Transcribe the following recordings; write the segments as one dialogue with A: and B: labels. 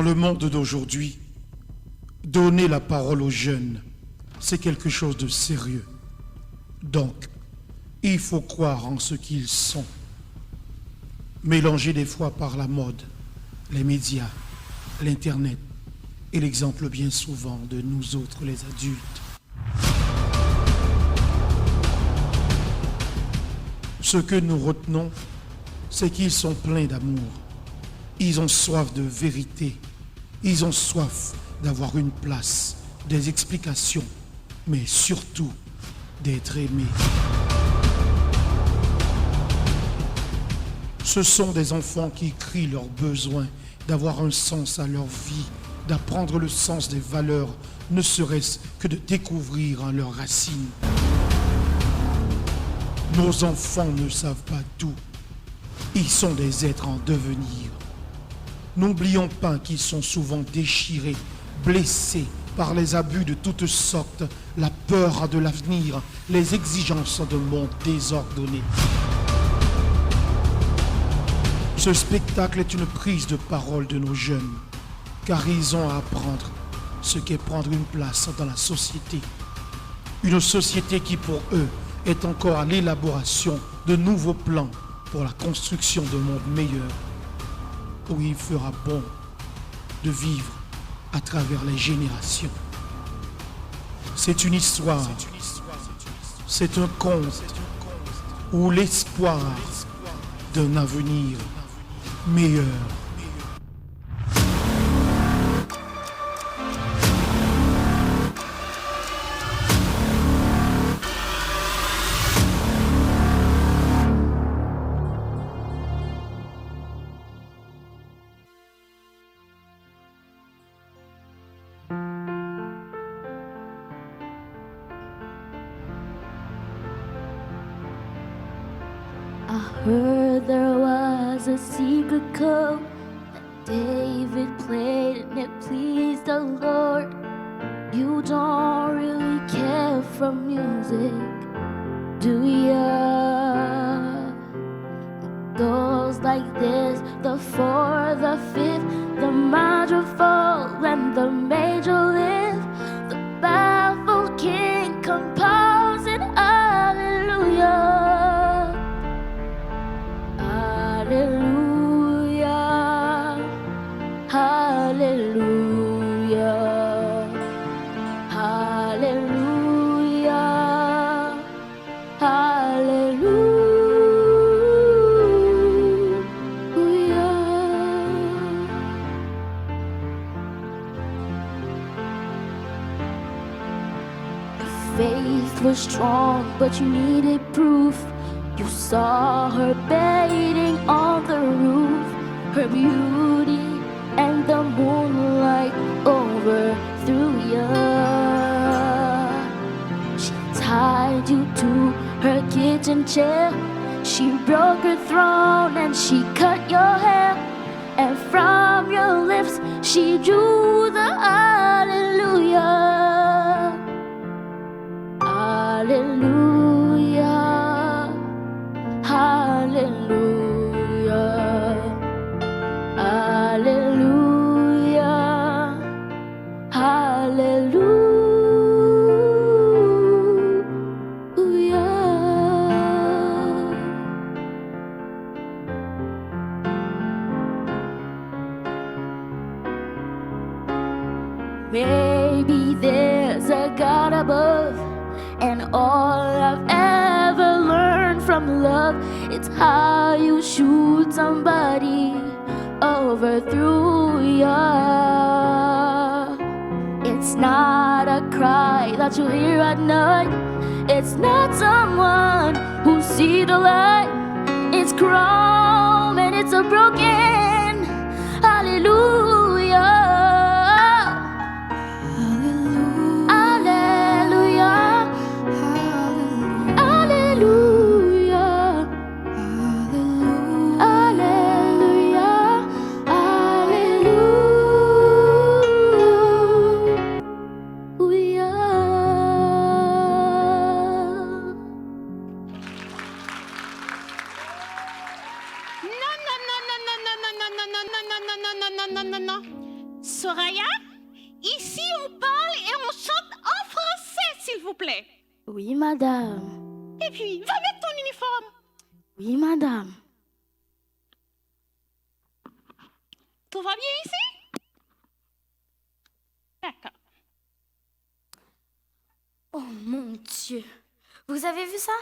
A: le monde d'aujourd'hui, donner la parole aux jeunes, c'est quelque chose de sérieux. Donc, il faut croire en ce qu'ils sont. Mélangés des fois par la mode, les médias, l'Internet et l'exemple bien souvent de nous autres les adultes. Ce que nous retenons, c'est qu'ils sont pleins d'amour. Ils ont soif de vérité. Ils ont soif d'avoir une place, des explications, mais surtout d'être aimés. Ce sont des enfants qui crient leur besoin d'avoir un sens à leur vie, d'apprendre le sens des valeurs, ne serait-ce que de découvrir en leurs racines. Nos enfants ne savent pas tout. Ils sont des êtres en devenir. N'oublions pas qu'ils sont souvent déchirés, blessés par les abus de toutes sortes, la peur de l'avenir, les exigences d'un monde désordonné. Ce spectacle est une prise de parole de nos jeunes, car ils ont à apprendre ce qu'est prendre une place dans la société. Une société qui, pour eux, est encore à l'élaboration de nouveaux plans pour la construction d'un monde meilleur, où il fera bon de vivre à travers les générations. C'est une histoire, c'est un conte où l'espoir d'un avenir meilleur.
B: I heard there was a secret code that David played and it pleased the Lord. You don't really care for music, do ya? It goes like this: the fourth, the fifth, the minor fall, and the major lift. The baffled king composing hallelujah. Hallelujah, hallelujah, hallelujah, hallelujah. Your faith was strong, but you needed proof. You saw her bathing on the roof, her beauty and the moonlight overthrew ya. She tied you to her kitchen chair, she broke her throne and she cut your hair, and from your lips she drew the hallelujah. Hallelujah, hallelujah, hallelujah, hallelujah. Maybe there's a God above, and all I've ever learned from love, it's how you shoot somebody overthrew ya. It's not a cry that you hear at night, it's not someone who see the light. It's chrome and it's a broken hallelujah.
C: plaît.
B: Oui, madame.
C: Et puis, va mettre ton uniforme.
B: Oui, madame.
C: Tout va bien ici? D'accord.
B: Oh mon Dieu. Vous avez vu ça?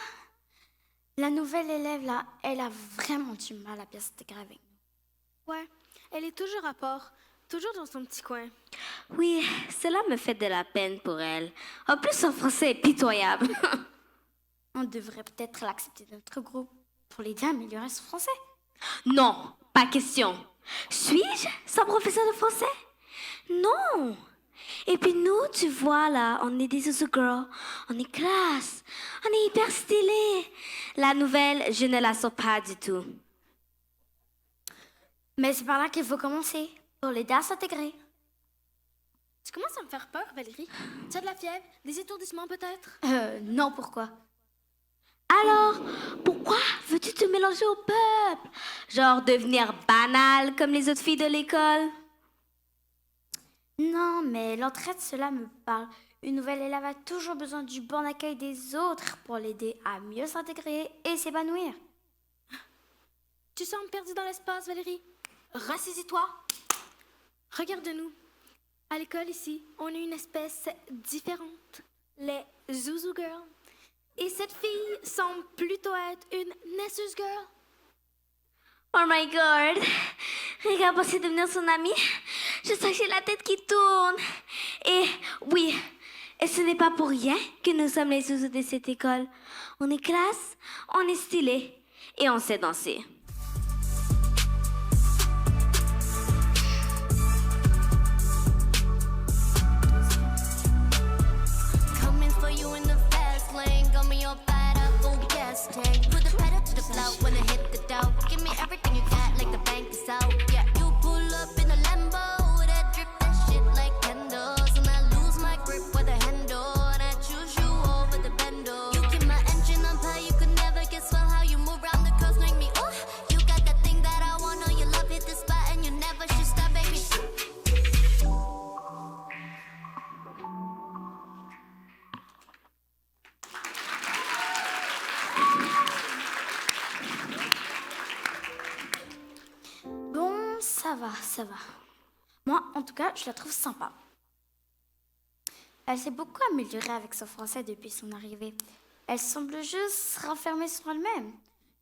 B: La nouvelle élève, là, elle a vraiment du mal à bien s'intégrer avec nous.
D: Ouais, elle est toujours à part, toujours dans son petit coin.
E: Oui, cela me fait de la peine pour elle. En plus, son français est pitoyable.
B: On devrait peut-être l'accepter dans notre groupe pour l'aider à améliorer son français.
E: Non, pas question. Suis-je son professeur de français? Non. Et puis nous, tu vois là, on est des Zuzu Girls, on est classe, on est hyper stylés. La nouvelle, je ne la sens pas du tout.
B: Mais c'est par là qu'il faut commencer, pour l'aider à s'intégrer.
D: Tu commences à me faire peur, Valérie. Tu as de la fièvre, des étourdissements peut-être?
B: Non, pourquoi?
E: Alors, pourquoi veux-tu te mélanger au peuple? Genre devenir banale comme les autres filles de l'école?
B: Non, mais l'entraide, cela me parle. Une nouvelle élève a toujours besoin du bon accueil des autres pour l'aider à mieux s'intégrer et s'épanouir.
D: Tu sembles perdue dans l'espace, Valérie. Rassaisis-toi. Regarde-nous. À l'école ici, on est une espèce différente. Les Zuzu Girls. Et cette fille semble plutôt être une Nessus Girl.
E: Oh my god! Regarde, pensez devenir son amie? Je sens que j'ai la tête qui tourne. Et oui, et ce n'est pas pour rien que nous sommes les zouzous de cette école. On est classe, on est stylé et on sait danser.
F: Coming for you in the fast lane. Got me all fired up, full gas tank. Put the pedal to the floor when I hit the dough. Give me everything you got, like the bank is out. Yeah, you pull up in a Lambo, that drip that shit like candles, and I lose my grip with the handle, and I choose you over the bendo. You keep my engine on fire, you could never guess well how you move around the curves, make me ooh. You got that thing that I want, know your love hit the spot, and you never should stop, baby.
B: Bon, ça va, ça va. Moi, en tout cas, je la trouve sympa. Elle s'est beaucoup améliorée avec son français depuis son arrivée. Elle semble juste renfermée sur elle-même.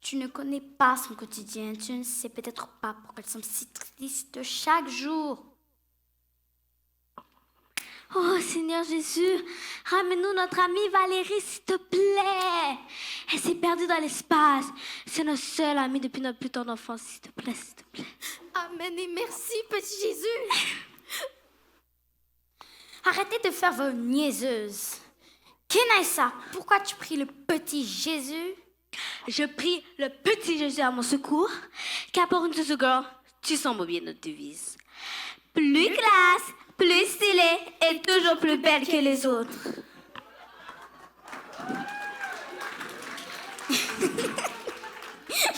B: Tu ne connais pas son quotidien, tu ne sais peut-être pas pourquoi elle semble si triste chaque jour.
E: Oh Seigneur Jésus, ramène-nous notre amie Valérie, s'il te plaît. Elle s'est perdue dans l'espace. C'est notre seule amie depuis notre plus tendre enfance, s'il te plaît, s'il te plaît.
D: Amen et merci, petit Jésus.
B: Arrêtez de faire vos niaiseuses. Kenaïssa, pourquoi tu pries le petit Jésus?
E: Je prie le petit Jésus à mon secours, car pour une Zuzu Girl, tu sembles bien notre devise. Plus classe, plus stylée et toujours plus belle que les autres.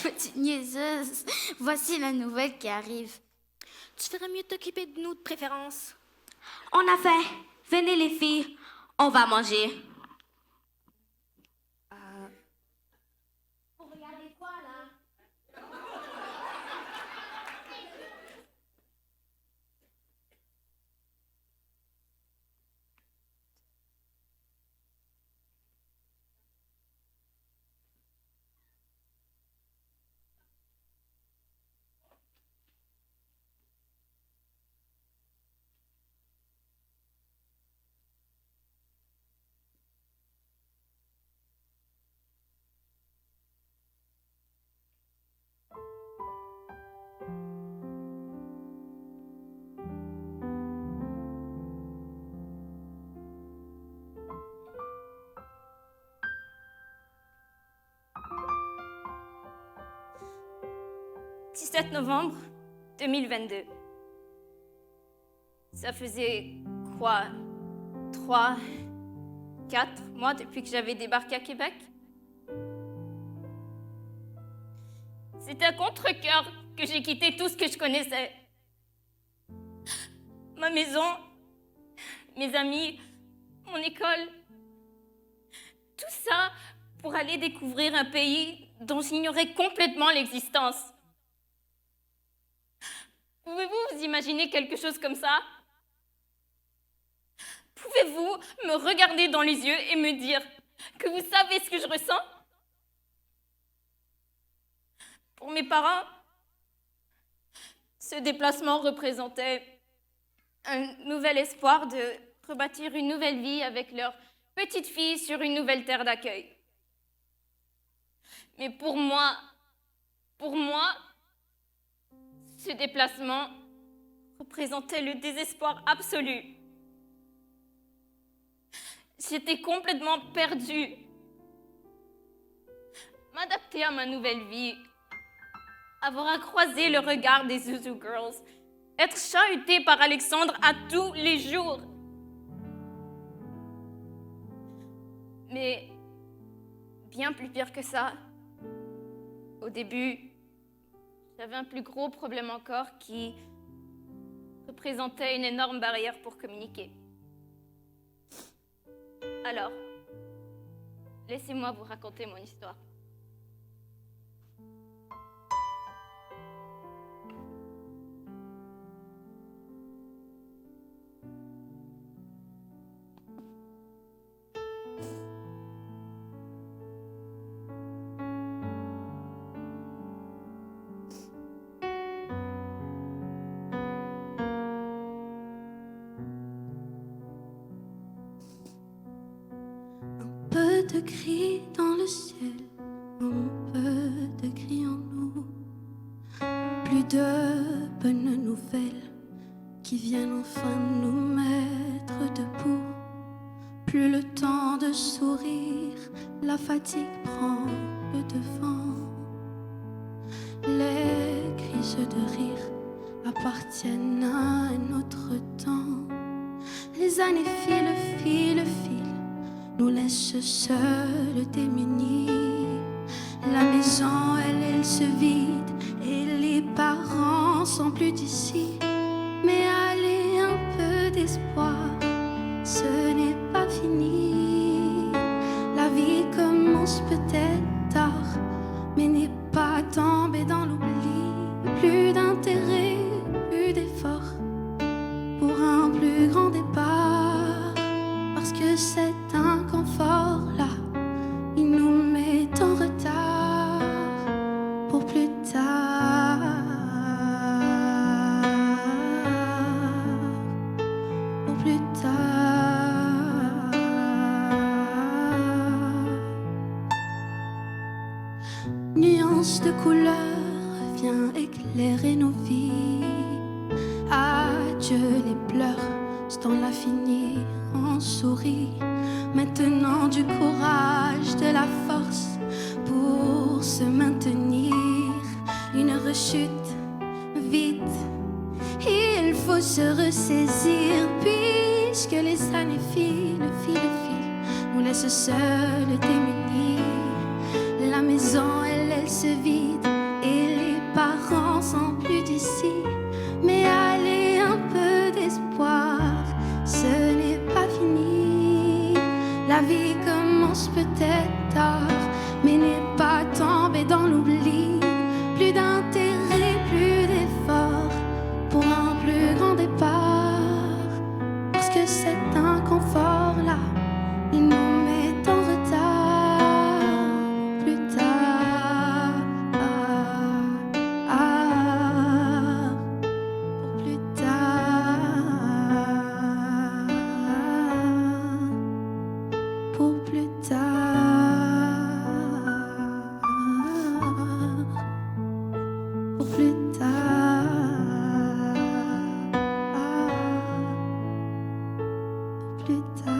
B: Petite niaiseuse, voici la nouvelle qui arrive.
D: Tu ferais mieux de t'occuper de nous de préférence.
E: On a faim. Venez les filles, on va manger. Vous regardez quoi là?
G: « 17 novembre 2022. Ça faisait quoi? 3, 4 mois depuis que j'avais débarqué à Québec. C'est à contre-cœur que j'ai quitté tout ce que je connaissais. Ma maison, mes amis, mon école. ça pour aller découvrir un pays dont j'ignorais complètement l'existence. Pouvez-vous vous imaginer quelque chose comme ça? Pouvez-vous me regarder dans les yeux et me dire que vous savez ce que je ressens? Pour mes parents, ce déplacement représentait un nouvel espoir de rebâtir une nouvelle vie avec leur petite fille sur une nouvelle terre d'accueil. Mais pour moi, ce déplacement représentait le désespoir absolu. J'étais complètement perdue. M'adapter à ma nouvelle vie, avoir à croiser le regard des Zuzu Girls, être chahutée par Alexandre à tous les jours. Mais bien plus pire que ça, au début, j'avais un plus gros problème encore qui représentait une énorme barrière pour communiquer. Alors, laissez-moi vous raconter mon histoire.
H: De cris dans le ciel, un peu de cris en nous, plus de bonnes nouvelles qui viennent enfin nous mettre debout. Plus le temps de sourire, la fatigue prend le devant. Les crises de rire appartiennent à un autre temps. Les années filent, nous laisse seuls démunis. La maison, elle se vide et les parents sont plus d'ici. Mais allez, un peu d'espoir, ce n'est pas fini. La vie commence peut-être tard, mais n'est pas tombée dans l'oubli. Plus d'intérêt, plus d'effort pour un plus grand départ. Parce que cet inconfort-là, il nous met en retard pour plus tard. Pour plus tard. Nuance de couleur vient éclairer nos vies. Adieu les pleurs, ce temps-là fini. On sourit maintenant du courage, de la force pour se maintenir. Une rechute vite, il faut se ressaisir puisque les années filent, nous laissent seuls démunis. La maison, elle se vide et les parents sont plus d'ici. Mais allez, un peu d'espoir, ce n'est pas fini. La vie commence peut-être tard, mais n'est pas tombée dans l'oubli. Plus d'intérêt, plus d'effort pour un plus grand départ. Parce que cet inconfort-là, il nous met en retard. Plus tard, pour plus tard. Pour plus tard, pour plus tard, pour plus tard.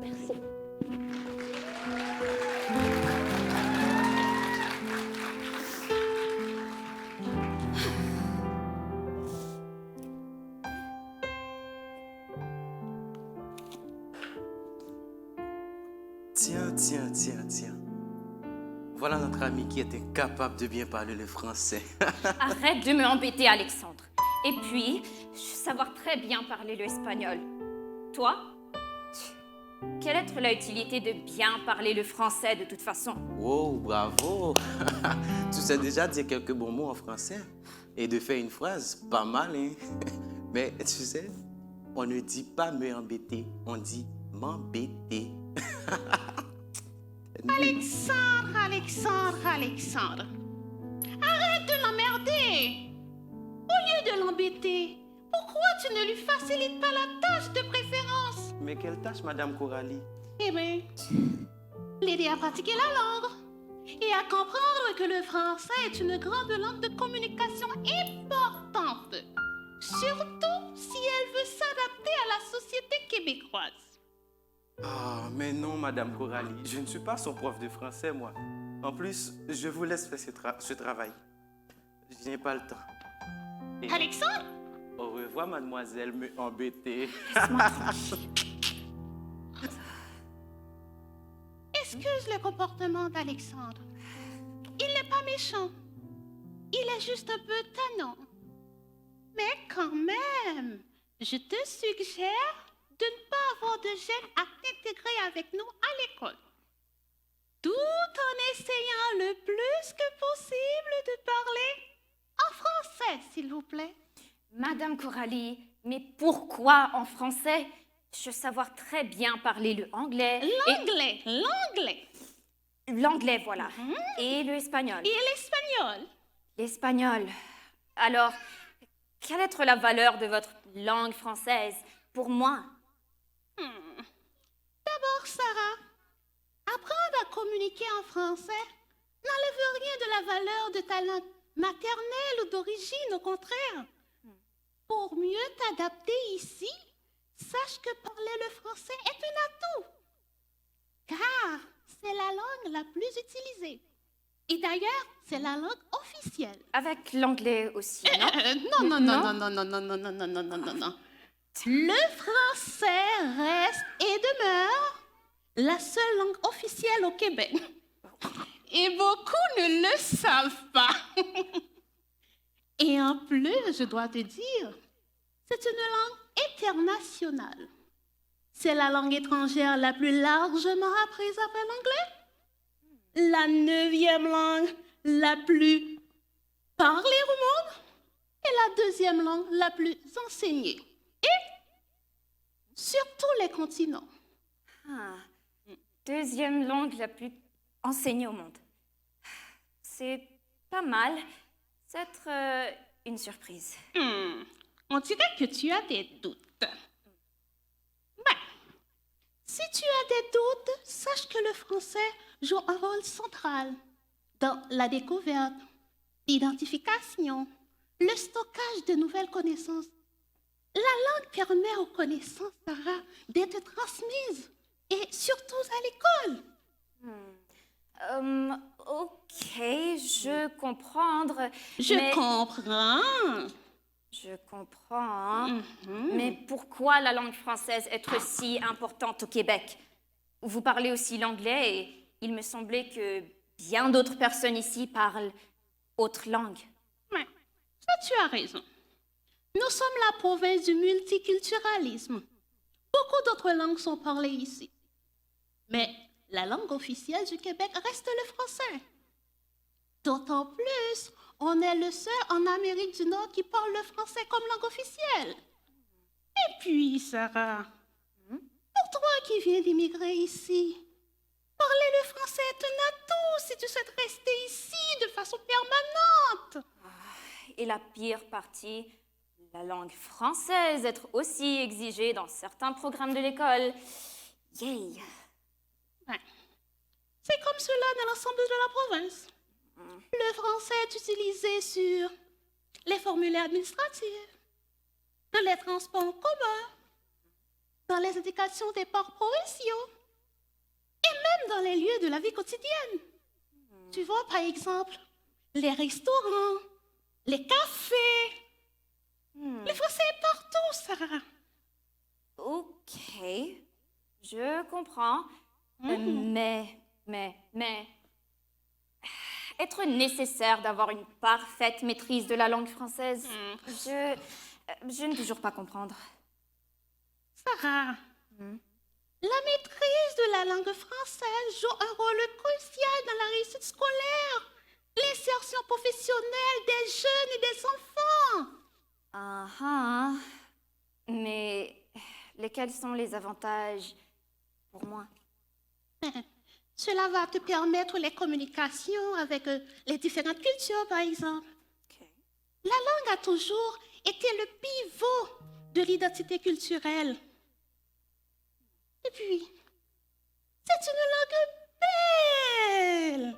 G: Merci.
I: Tiens. Voilà notre ami qui était capable de bien parler le français.
G: Arrête de me embêter, Alexandre. Et puis, je sais savoir très bien parler l'espagnol. toi, quelle est la utilité de bien parler le français de toute façon?
I: Wow, bravo! Tu sais déjà dire quelques bons mots en français et de faire une phrase, pas mal, hein? Mais tu sais, on ne dit pas me embêter, on dit m'embêter.
C: Alexandre. Arrête de l'emmerder. Au lieu de l'embêter, pourquoi tu ne lui facilites pas la tâche de préférence?
I: Mais quelle tâche, Madame Coralie?
C: Eh bien, l'aider à pratiquer la langue et à comprendre que le français est une grande langue de communication importante, surtout si elle veut s'adapter à la société québécoise.
I: Ah, mais non, Madame Coralie, je ne suis pas son prof de français, moi. En plus, je vous laisse faire ce travail. Je n'ai pas le temps. Et
C: Alexandre,
I: au revoir, mademoiselle, me embêter.
C: excuse le comportement d'Alexandre. Il n'est pas méchant. Il est juste un peu tannant. Mais quand même, je te suggère de ne pas avoir de gêne à t'intégrer avec nous à l'école. Tout en essayant le plus que possible de parler en français, s'il vous plaît.
G: Madame Coralie, mais pourquoi en français? Je veux savoir très bien parler le anglais. L'anglais, voilà. Et le espagnol.
C: Et l'espagnol.
G: L'espagnol. Alors, quelle est la valeur de votre langue française pour moi?
C: D'abord, Sarah, apprendre à communiquer en français n'enlève rien de la valeur de ta langue maternelle ou d'origine, au contraire. Pour mieux t'adapter ici, sache que parler le français est un atout, car c'est la langue la plus utilisée. Et d'ailleurs, c'est la langue officielle.
G: Avec l'anglais aussi, non?
C: Non. Le français reste et demeure la seule langue officielle au Québec. Et beaucoup ne le savent pas. Et en plus, je dois te dire, c'est une langue internationale. C'est la langue étrangère la plus largement apprise après l'anglais. La 9e langue la plus parlée au monde et la 2e langue la plus enseignée. Et sur tous les continents.
G: Deuxième langue la plus enseignée au monde. C'est pas mal. C'est une surprise.
C: On dirait que tu as des doutes. Si tu as des doutes, sache que le français joue un rôle central dans la découverte, l'identification, le stockage de nouvelles connaissances. La langue permet aux connaissances, Sarah, d'être transmises, et surtout à l'école.
G: Ok, je comprends.
C: Je comprends.
G: Je comprends. Mais pourquoi la langue française est si importante au Québec? Vous parlez aussi l'anglais et il me semblait que bien d'autres personnes ici parlent autre langue.
C: Ouais, ça tu as raison. Nous sommes la province du multiculturalisme. Beaucoup d'autres langues sont parlées ici. Mais la langue officielle du Québec reste le français. D'autant plus, on est le seul en Amérique du Nord qui parle le français comme langue officielle. Et puis, Sarah, pour toi qui viens d'immigrer ici, parler le français est un atout si tu souhaites rester ici de façon permanente.
G: Et la pire partie, la langue française être aussi exigée dans certains programmes de l'école. Yay!
C: Ouais. C'est comme cela dans l'ensemble de la province. Le français est utilisé sur les formulaires administratifs, dans les transports en commun, dans les indications des ports provinciaux et même dans les lieux de la vie quotidienne. Tu vois, par exemple, les restaurants, les cafés. Le français est partout, Sarah.
G: Ok, je comprends. Mais, être nécessaire d'avoir une parfaite maîtrise de la langue française, je ne toujours pas comprendre.
C: Sarah, la maîtrise de la langue française joue un rôle crucial dans la réussite scolaire, l'insertion professionnelle des jeunes et des enfants.
G: Ah ah. Mais lesquels sont les avantages pour moi?
C: Cela va te permettre les communications avec les différentes cultures, par exemple.
G: Ok.
C: La langue a toujours été le pivot de l'identité culturelle. Et puis, c'est une langue belle.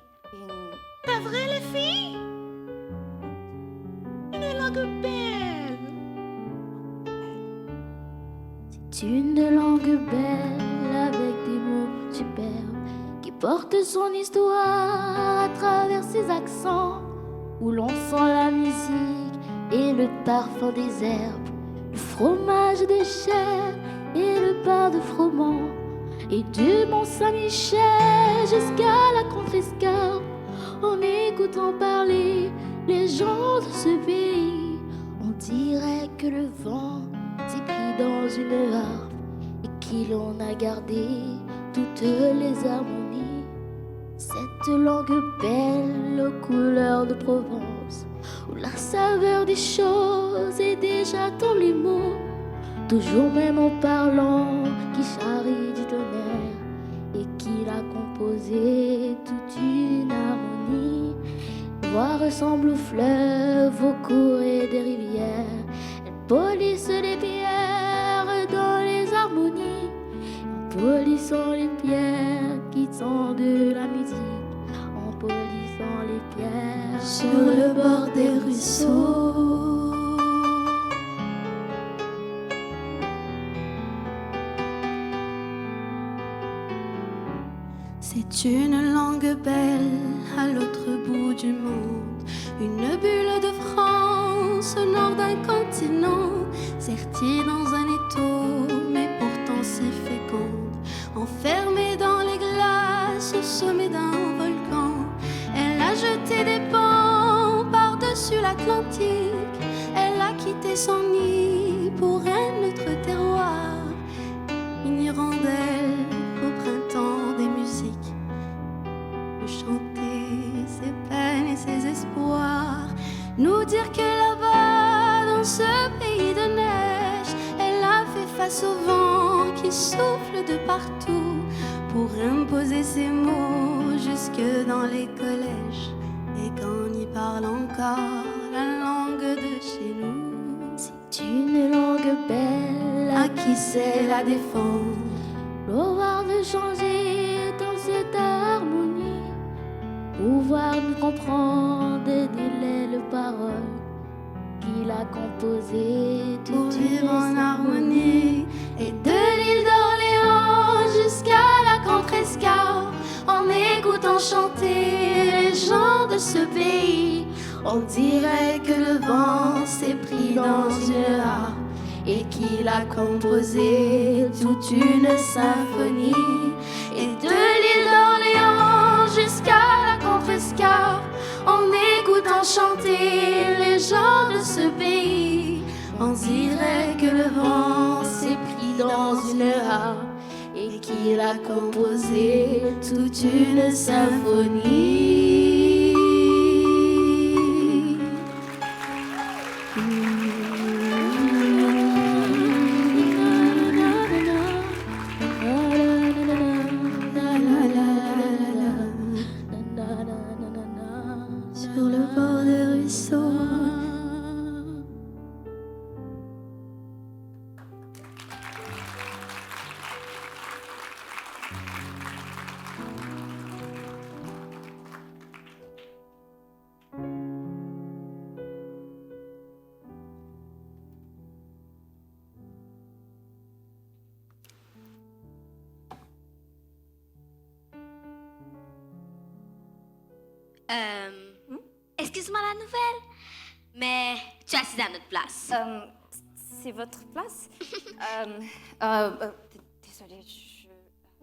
C: Pas vrai, les filles? Une langue belle.
B: C'est une langue belle avec des mots superbes qui porte son histoire à travers ses accents, où l'on sent la musique et le parfum des herbes, le fromage de chèvre et le pain de froment, et du Mont Saint-Michel jusqu'à la Contrescarpe. En écoutant parler les gens de ce pays, on dirait que le vent s'est pris dans une harpe et qu'il en a gardé toutes les harmonies. Cette langue belle aux couleurs de Provence, où la saveur des choses est déjà dans les mots, toujours même en parlant, qui charrie du tonnerre et qu'il a composé toute une harmonie. Voix ressemble aux fleuves, aux cours et des rivières, elles polissent les pierres dans les harmonies, en polissant les pierres qui sont de la musique, en polissant les pierres
H: sur le bord des ruisseaux. C'est une langue belle à l'autre bout du monde, une bulle de France au nord d'un continent, sertie dans un étau, mais pourtant si féconde, enfermée dans les glaces au sommet d'un volcan. Elle a jeté des pans par-dessus l'Atlantique, elle a quitté son nid pour un autre terroir, une hirondelle au printemps des musiques, de chanter ses peines et ses espoirs, nous dire que là-bas, dans ce pays de neige, elle a fait face au vent qui souffle de partout, pour imposer ses mots jusque dans les collèges, et qu'on y parle encore la langue de chez nous.
B: C'est une langue belle
H: À qui sait la défendre?
B: Pouvoir de changer dans cette harmonie, pouvoir nous comprendre et de les paroles qu'il a composées
H: Pour
B: toute
H: vivre en
B: une
H: harmonie, et de l'île d'Orléans jusqu'à la Contrescarpe, en écoutant chanter les gens de ce pays, on dirait que le vent s'est pris dans une harpe et qu'il a composé toute une symphonie. Et de l'île d'Orléans jusqu'à la Contrescarpe, en écoutant chanter les gens de ce pays, on dirait que le vent s'est pris dans une harpe et qu'il a composé toute une symphonie. Sur le bord des ruisseaux.
E: Excuse-moi la nouvelle, mais tu es assise à notre place.
G: C'est votre place? Désolée,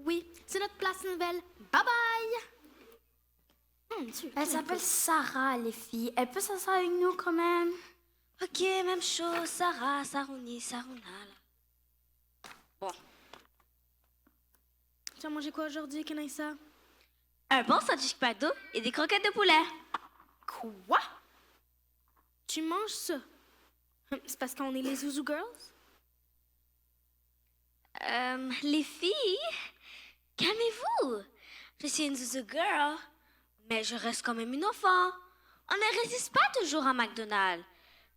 D: Oui, c'est notre place nouvelle. Bye bye!
E: Elle s'appelle Sarah, les filles. Elle peut s'asseoir avec nous quand même. Ok, même chose. Sarah, Sarouni, Saruna.
D: Bon. Tu as mangé quoi aujourd'hui, Kenaïssa?
E: Un bon sandwich McDo et des croquettes de poulet.
D: Quoi? Tu manges ça? C'est parce qu'on est les Zouzou Girls?
E: Les filles, calmez-vous. Je suis une Zouzou girl, mais je reste quand même une enfant. On ne résiste pas toujours à McDonald's.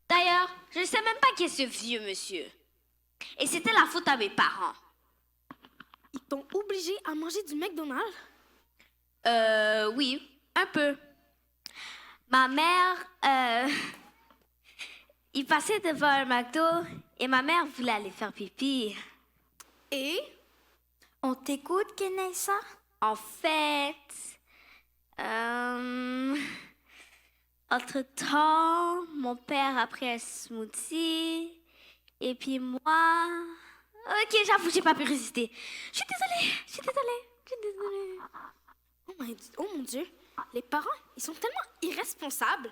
E: D'ailleurs, je ne sais même pas qui est ce vieux monsieur. Et c'était la faute à mes parents.
D: Ils t'ont obligé à manger du McDonald's?
E: Oui, un peu. Ma mère, il passait devant un McDo et ma mère voulait aller faire pipi.
D: Et?
E: On t'écoute, Kenaïssa? En fait, entre-temps, mon père a pris un smoothie et puis moi... Ok, j'avoue, j'ai pas pu résister. Je suis désolée.
D: Oh mon Dieu, les parents, ils sont tellement irresponsables.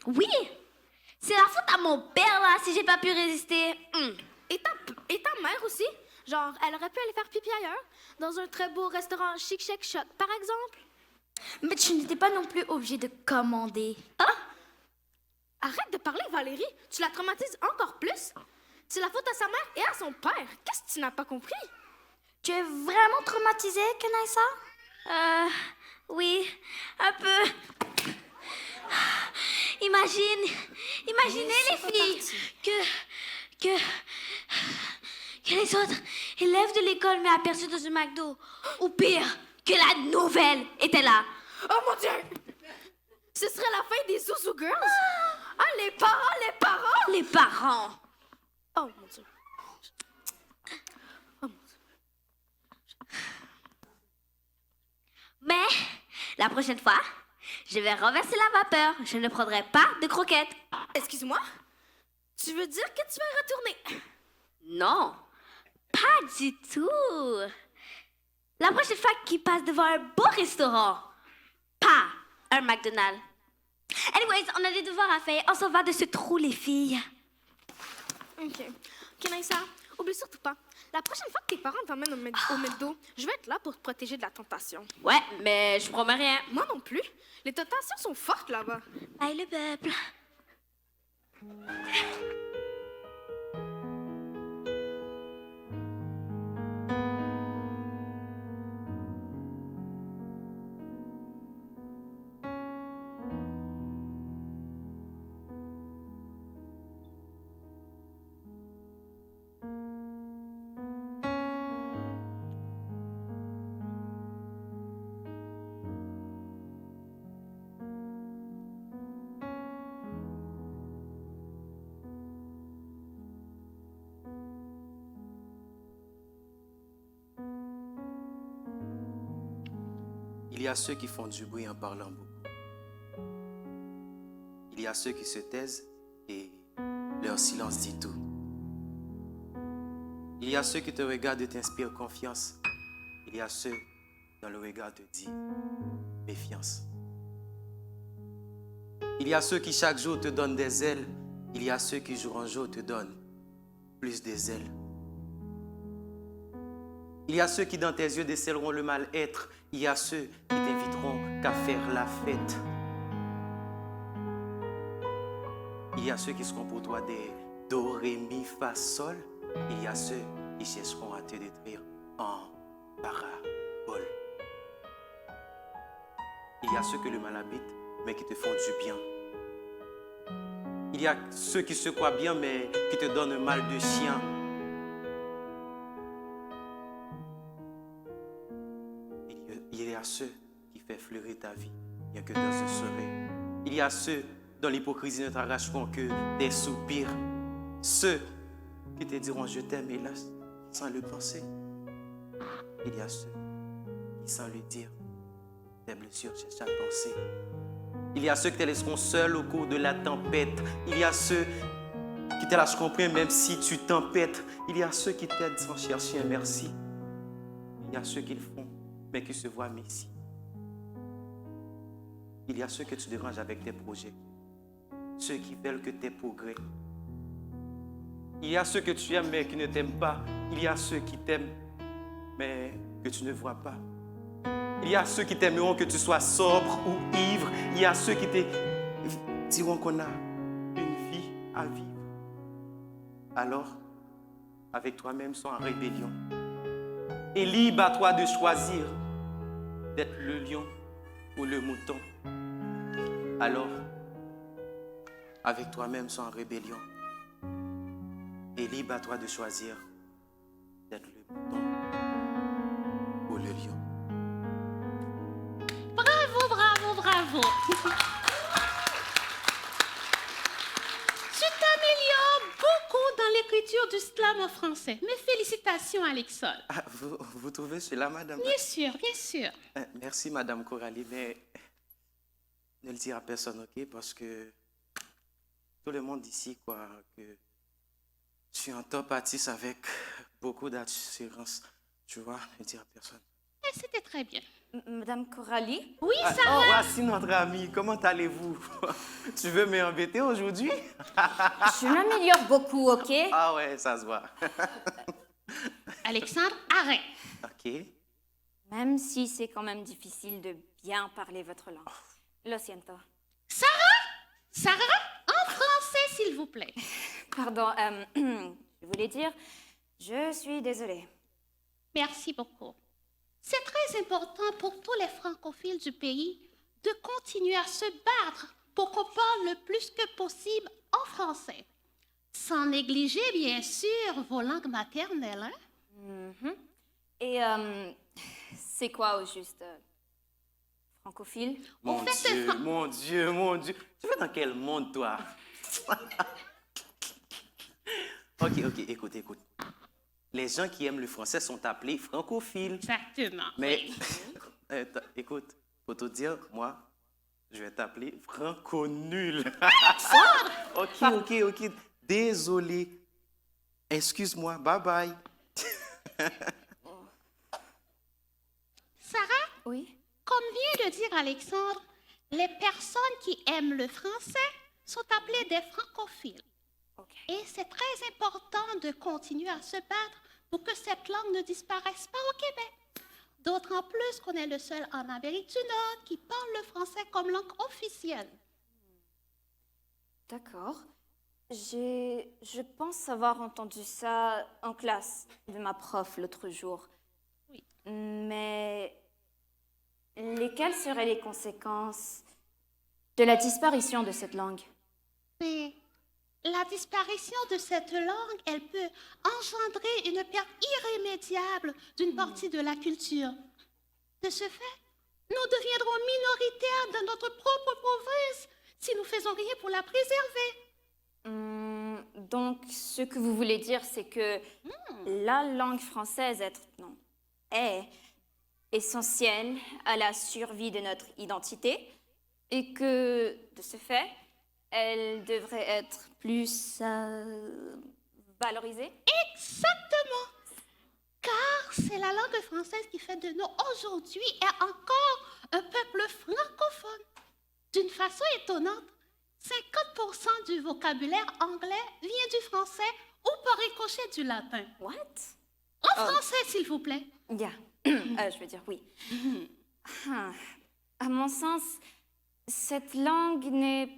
E: Oui, c'est la faute à mon père, là, si j'ai pas pu résister.
D: Et ta mère aussi? Genre, elle aurait pu aller faire pipi ailleurs, dans un très beau restaurant chic, chic, choc, par exemple.
E: Mais tu n'étais pas non plus obligée de commander.
D: Arrête de parler, Valérie. Tu la traumatises encore plus. C'est la faute à sa mère et à son père. Qu'est-ce que tu n'as pas compris?
E: Tu es vraiment traumatisée, Kenaïssa? Oui, un peu. Imaginez les filles que les autres élèves de l'école m'aient aperçu dans un McDo. Ou pire, que la nouvelle était là.
D: Oh mon Dieu! Ce serait la fin des Zouzou Girls? Ah, les parents!
E: Les parents.
D: Oh mon Dieu. Oh mon Dieu.
E: Mais la prochaine fois, je vais renverser la vapeur. Je ne prendrai pas de croquettes.
D: Excuse-moi? Tu veux dire que tu vas retourner?
E: Non, pas du tout. La prochaine fois qu'il passe devant un beau restaurant, pas un McDonald's. Anyways, on a des devoirs à faire. On s'en va de ce trou, les filles.
D: OK. Kenaïssa, oublie surtout pas. La prochaine fois que tes parents t'emmènent au McDo, je vais être là pour te protéger de la tentation.
E: Ouais, mais je promets rien.
D: Moi non plus. Les tentations sont fortes là-bas.
E: Bye le peuple.
I: Il y a ceux qui font du bruit en parlant beaucoup. Il y a ceux qui se taisent et leur silence dit tout. Il y a ceux qui te regardent et t'inspirent confiance. Il y a ceux dont le regard te dit méfiance. Il y a ceux qui chaque jour te donnent des ailes. Il y a ceux qui jour en jour te donnent plus des ailes. Il y a ceux qui dans tes yeux décèleront le mal-être. Il y a ceux qui t'inviteront qu'à faire la fête. Il y a ceux qui seront pour toi des do, ré, mi, fa, sol. Il y a ceux qui chercheront à te détruire en parabole. Il y a ceux que le mal habite, mais qui te font du bien. Il y a ceux qui se croient bien, mais qui te donnent un mal de chien. Il y a ceux qui font fleurir ta vie, bien que dans un soleil. Il y a ceux dont l'hypocrisie ne t'arracheront que des soupirs. Ceux qui te diront je t'aime, hélas, sans le penser. Il y a ceux qui, sans le dire, tes blessures cherchent à penser. Il y a ceux qui te laisseront seul au cours de la tempête. Il y a ceux qui te lâcheront prendre même si tu tempêtes. Il y a ceux qui t'aident sans chercher un merci. Il y a ceux qui le font, mais qui se voient messie. Il y a ceux que tu déranges avec tes projets, ceux qui veulent que tes progrès. Il y a ceux que tu aimes mais qui ne t'aiment pas. Il y a ceux qui t'aiment mais que tu ne vois pas. Il y a ceux qui t'aimeront que tu sois sobre ou ivre. Il y a ceux qui te diront qu'on a une vie à vivre. Alors, avec toi-même, sois en rébellion. Et libre à toi de choisir d'être le lion ou le mouton. Alors, avec toi-même, sois en rébellion. Et libre à toi de choisir d'être le mouton ou le lion.
C: Bravo, bravo, bravo. Tu t'améliores beaucoup dans l'écriture du slam en français. Mes félicitations, Alexandre.
I: Ah, vous trouvez cela, madame?
C: Bien sûr, bien sûr.
I: Merci, madame Coralie, mais ne le dire à personne, ok? Parce que tout le monde ici croit que je suis un top artiste avec beaucoup d'assurance. Tu vois, ne le dire à personne.
C: Et c'était très bien.
G: Madame Coralie?
C: Oui,
I: Oh,
C: Sarah.
I: voici notre ami. Comment allez-vous? Tu veux m'embêter aujourd'hui?
G: Je m'améliore beaucoup, ok?
I: Ah ouais, ça se voit.
C: Alexandre, arrête.
I: Ok.
G: Même si c'est quand même difficile de bien parler votre langue. Lo siento.
C: Sarah, en français, s'il vous plaît.
G: Pardon, je voulais dire, je suis désolée.
C: Merci beaucoup. C'est très important pour tous les francophiles du pays de continuer à se battre pour qu'on parle le plus que possible en français. Sans négliger, bien sûr, vos langues maternelles. Hein?
G: Et c'est quoi au juste francophile?
I: Mon
C: fait, c'est
I: Dieu, mon Dieu, mon Dieu. Tu vas dans quel monde, toi? Ok, écoute. Les gens qui aiment le français sont appelés francophiles.
C: Exactement.
I: Mais, écoute, pour te dire, moi, je vais t'appeler franco-nul. Ok. Désolé. Excuse-moi. Bye.
C: Sarah,
G: Oui?
C: comme vient de dire Alexandre, les personnes qui aiment le français sont appelées des francophiles.
G: Ok.
C: Et c'est très important de continuer à se battre pour que cette langue ne disparaisse pas au Québec. D'autant plus qu'on est le seul en Amérique du Nord qui parle le français comme langue officielle.
G: D'accord. Je pense avoir entendu ça en classe de ma prof l'autre jour.
C: Oui.
G: Mais lesquelles seraient les conséquences de la disparition de cette langue?
C: Mais la disparition de cette langue, elle peut engendrer une perte irrémédiable d'une partie de la culture. De ce fait, nous deviendrons minoritaires dans notre propre province si nous faisons rien pour la préserver.
G: Donc, ce que vous voulez dire, c'est que la langue française est essentielle à la survie de notre identité et que, de ce fait, elle devrait être plus valorisée?
C: Exactement. Car c'est la langue française qui fait de nous aujourd'hui et encore un peuple francophone. D'une façon étonnante, 50% du vocabulaire anglais vient du français ou par ricochet du latin.
G: What?
C: En français, s'il vous plaît.
G: Yeah. Je veux dire oui. À mon sens, cette langue n'est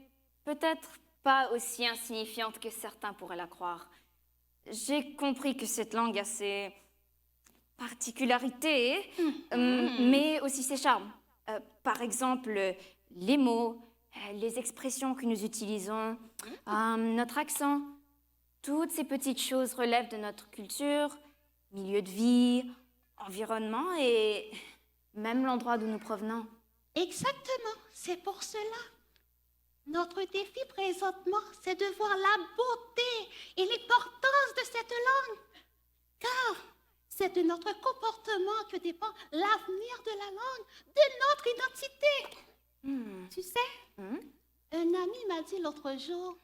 G: peut-être pas aussi insignifiante que certains pourraient la croire. J'ai compris que cette langue a ses particularités, mais aussi ses charmes. Par exemple, les mots, les expressions que nous utilisons, notre accent. Toutes ces petites choses relèvent de notre culture, milieu de vie, environnement et même l'endroit d'où nous provenons.
C: Exactement, c'est pour cela. Notre défi présentement, c'est de voir la beauté et l'importance de cette langue. Car c'est de notre comportement que dépend l'avenir de la langue, de notre identité. Tu sais, un ami m'a dit l'autre jour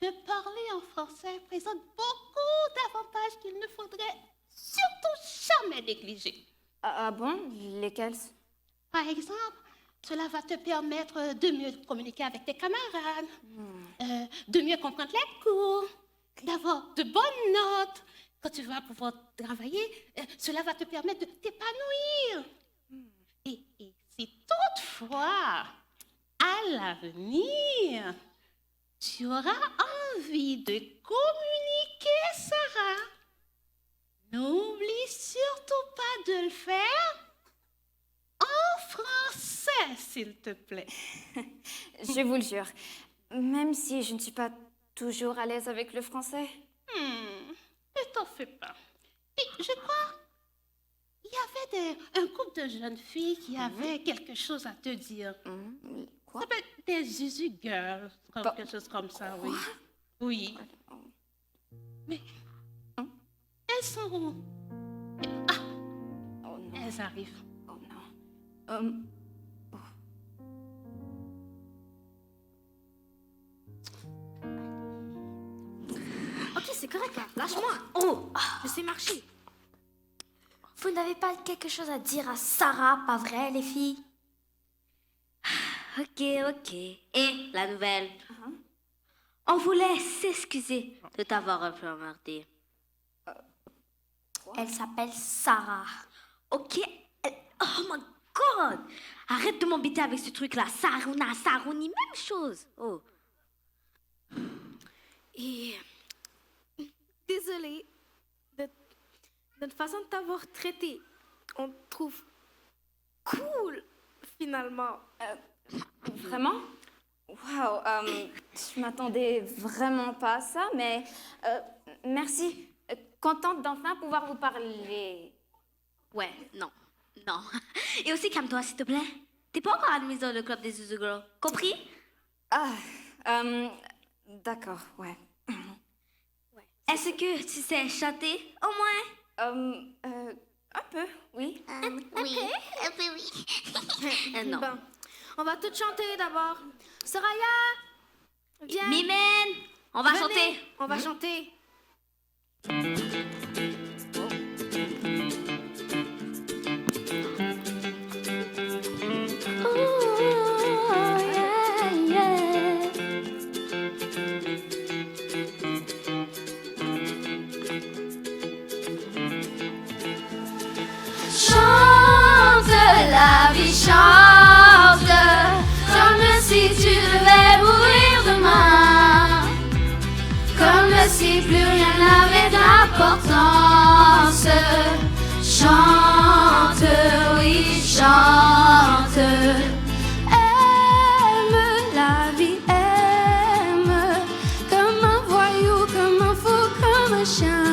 C: que parler en français présente beaucoup d'avantages qu'il ne faudrait surtout jamais négliger.
G: Ah bon? Lesquels?
C: Par exemple, cela va te permettre de mieux communiquer avec tes camarades, de mieux comprendre les cours, d'avoir de bonnes notes. Quand tu vas pouvoir travailler, cela va te permettre de t'épanouir. Et si toutefois, à l'avenir, tu auras envie de communiquer, Sarah, n'oublie surtout pas de le faire en français, s'il te plaît.
G: Je vous le jure, même si je ne suis pas toujours à l'aise avec le français.
C: Ne t'en fais pas. Puis, je crois, il y avait un couple de jeunes filles qui avaient quelque chose à te dire.
G: Quoi?
C: Ça s'appelle des Zuzu Girls, quelque chose comme ça, oui. Oui. Mais, elles sont où? Ah,
G: Oh non.
C: elles arrivent.
G: Oh non.
D: Ok, c'est correct là. Lâche-moi.
B: Oh,
D: Je sais marcher.
B: vous n'avez pas quelque chose à dire à Sarah, pas vrai, les filles? Ok. Et la nouvelle? On voulait s'excuser de t'avoir un peu emmerdé. Elle s'appelle Sarah. Ok? Oh my God! Arrête de m'embêter avec ce truc-là. Sarouni, même chose. Oh.
D: Et désolée de notre façon de t'avoir traité. On te trouve cool, finalement.
G: Vraiment? Waouh, je m'attendais vraiment pas à ça, mais merci. Contente d'enfin pouvoir vous parler.
B: Ouais, non. Et aussi, calme-toi, s'il te plaît. T'es pas encore admise dans le club des Zuzu Girls. Compris?
G: Ah, d'accord, ouais.
B: Est-ce que tu sais chanter, au moins?
G: Un peu, oui.
E: Oui, un peu oui.
B: Non.
D: Bon, on va tout chanter d'abord. Soraya, viens.
B: Mimène, on va
D: Venez,
B: chanter.
D: On va chanter.
B: Chante, la vie chante, comme si tu devais mourir demain, comme si plus rien n'avait d'importance. Chante, oui, chante.
H: Aime la vie, aime comme un voyou, comme un fou, comme un chien,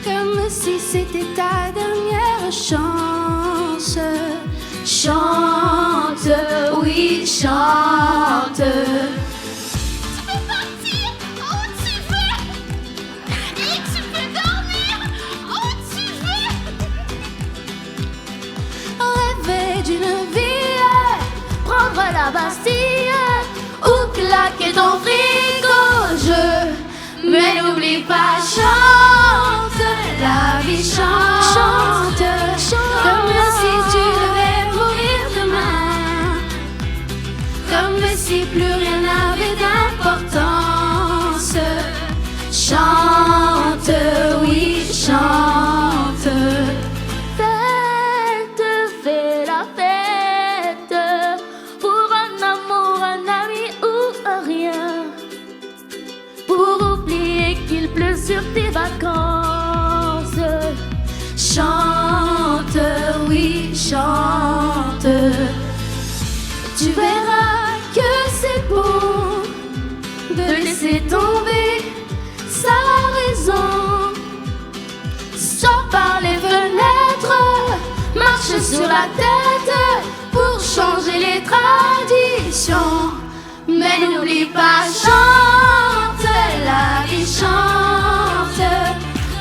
H: comme si c'était ta dernière chance.
B: Chante, oui, chante.
E: Tu peux partir où tu veux. Et tu peux dormir où tu veux.
H: Rêver d'une vie, prendre la Bastille ou claquer ton frigo,
B: Mais n'oublie pas, chante, la vie chante, comme si tu devais mourir demain, comme si plus rien n'avait d'importance. Chante, oui, chante. Fais la fête, pour un amour, un ami ou un rien, pour oublier qu'il pleut sur tes vacances. Chante, oui, chante. Tu verras que c'est bon de laisser tomber sa raison. Sors par les fenêtres, marche sur la tête pour changer les traditions. Mais n'oublie pas, chante, la vie chante,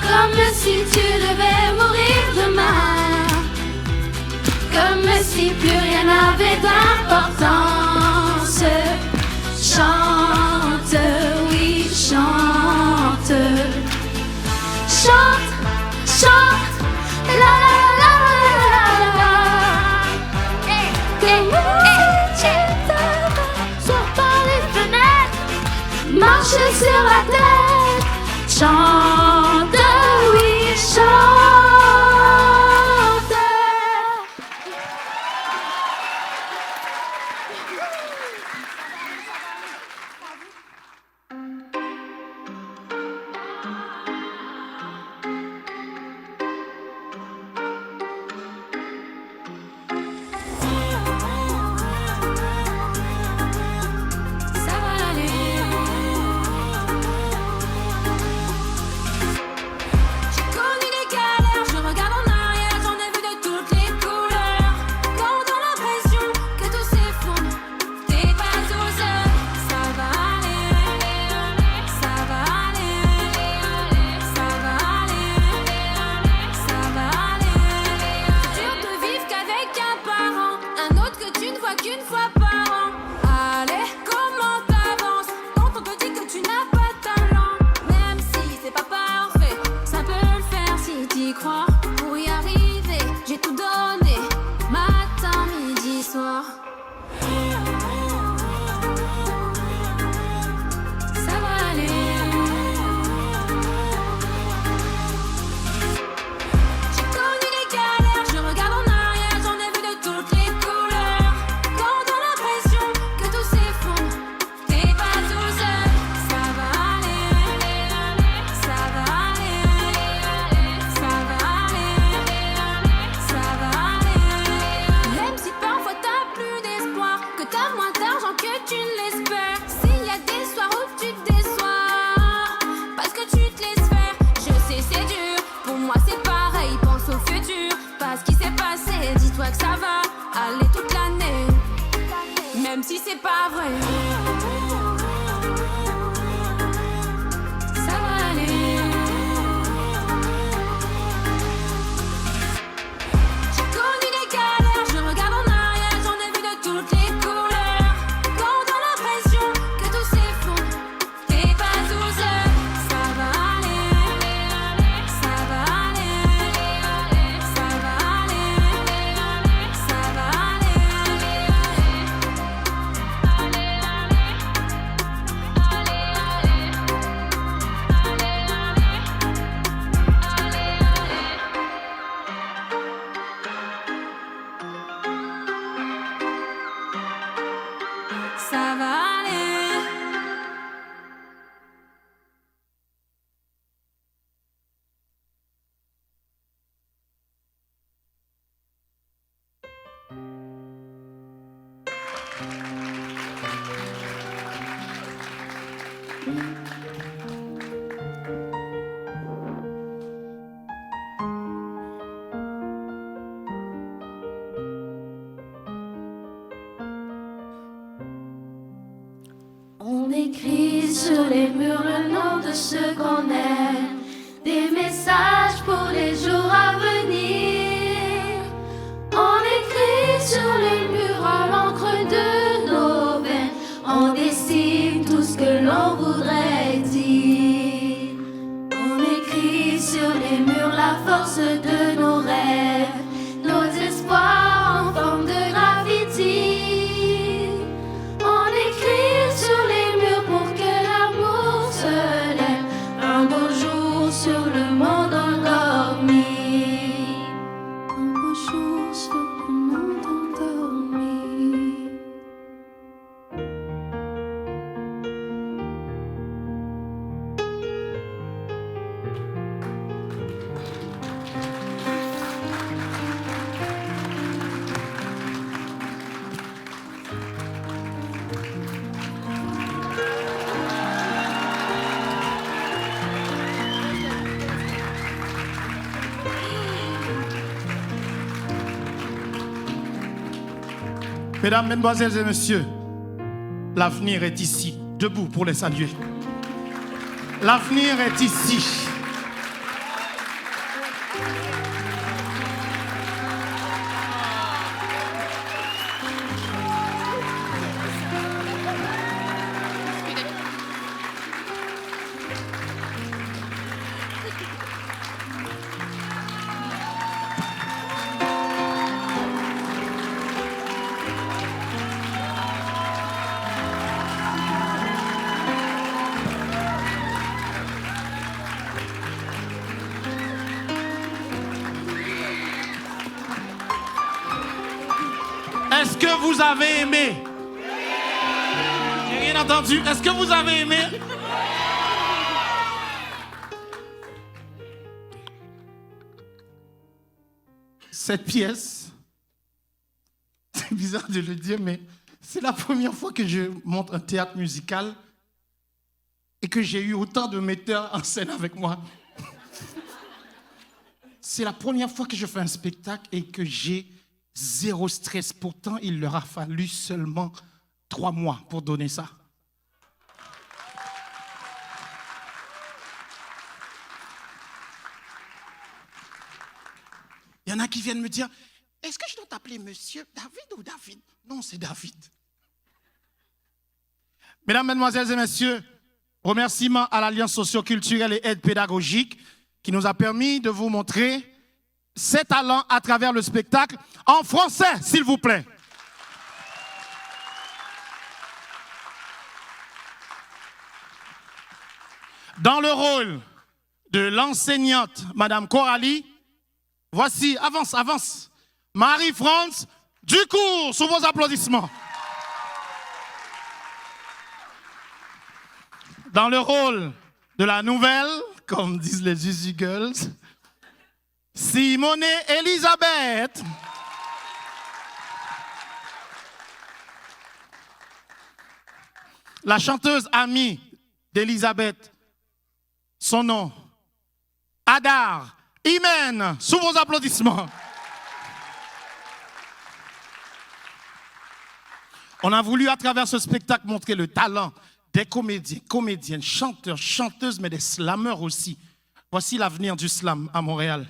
B: comme si tu devais mourir demain, comme si plus rien n'avait d'importance. Chante, oui, chante. Chante, chante, la la la la la la. Sors par les fenêtres, marche sur la tête. Chante, oui, chante.
H: On écrit sur les murs le nom de ceux qu'on aime, des messages pour les jours à venir. On écrit sur les murs à l'encre de nos veines, on dessine tout ce que l'on voudrait dire. On écrit sur les murs la force de nos rêves, nos espoirs en forme de graffiti. On écrit sur les murs pour que l'amour se lève un beau jour sur le monde endormi. Un beau jour sur le monde endormi.
A: Mesdames, Mesdemoiselles et Messieurs, l'avenir est ici, debout pour les saluer. L'avenir est ici. Est-ce que vous avez aimé? J'ai rien entendu. Est-ce que vous avez aimé? Cette pièce, c'est bizarre de le dire, mais c'est la première fois que je monte un théâtre musical et que j'ai eu autant de metteurs en scène avec moi. C'est la première fois que je fais un spectacle et que j'ai zéro stress. Pourtant, il leur a fallu seulement 3 mois pour donner ça. Il y en a qui viennent me dire, est-ce que je dois t'appeler monsieur David ou David? Non, c'est David. Mesdames, Mesdemoiselles et Messieurs, remerciements à l'Alliance socio-culturelle et aide pédagogique qui nous a permis de vous montrer ses talents à travers le spectacle en français, s'il vous plaît. Dans le rôle de l'enseignante, Madame Coralie, voici, avance, Marie-France Ducourt, sous vos applaudissements. Dans le rôle de la nouvelle, comme disent les Zuzu Girls, Simone Elisabeth. La chanteuse amie d'Elisabeth, son nom, Adar Imen, sous vos applaudissements. On a voulu à travers ce spectacle montrer le talent des comédiens, comédiennes, chanteurs, chanteuses, mais des slameurs aussi. Voici l'avenir du slam à Montréal.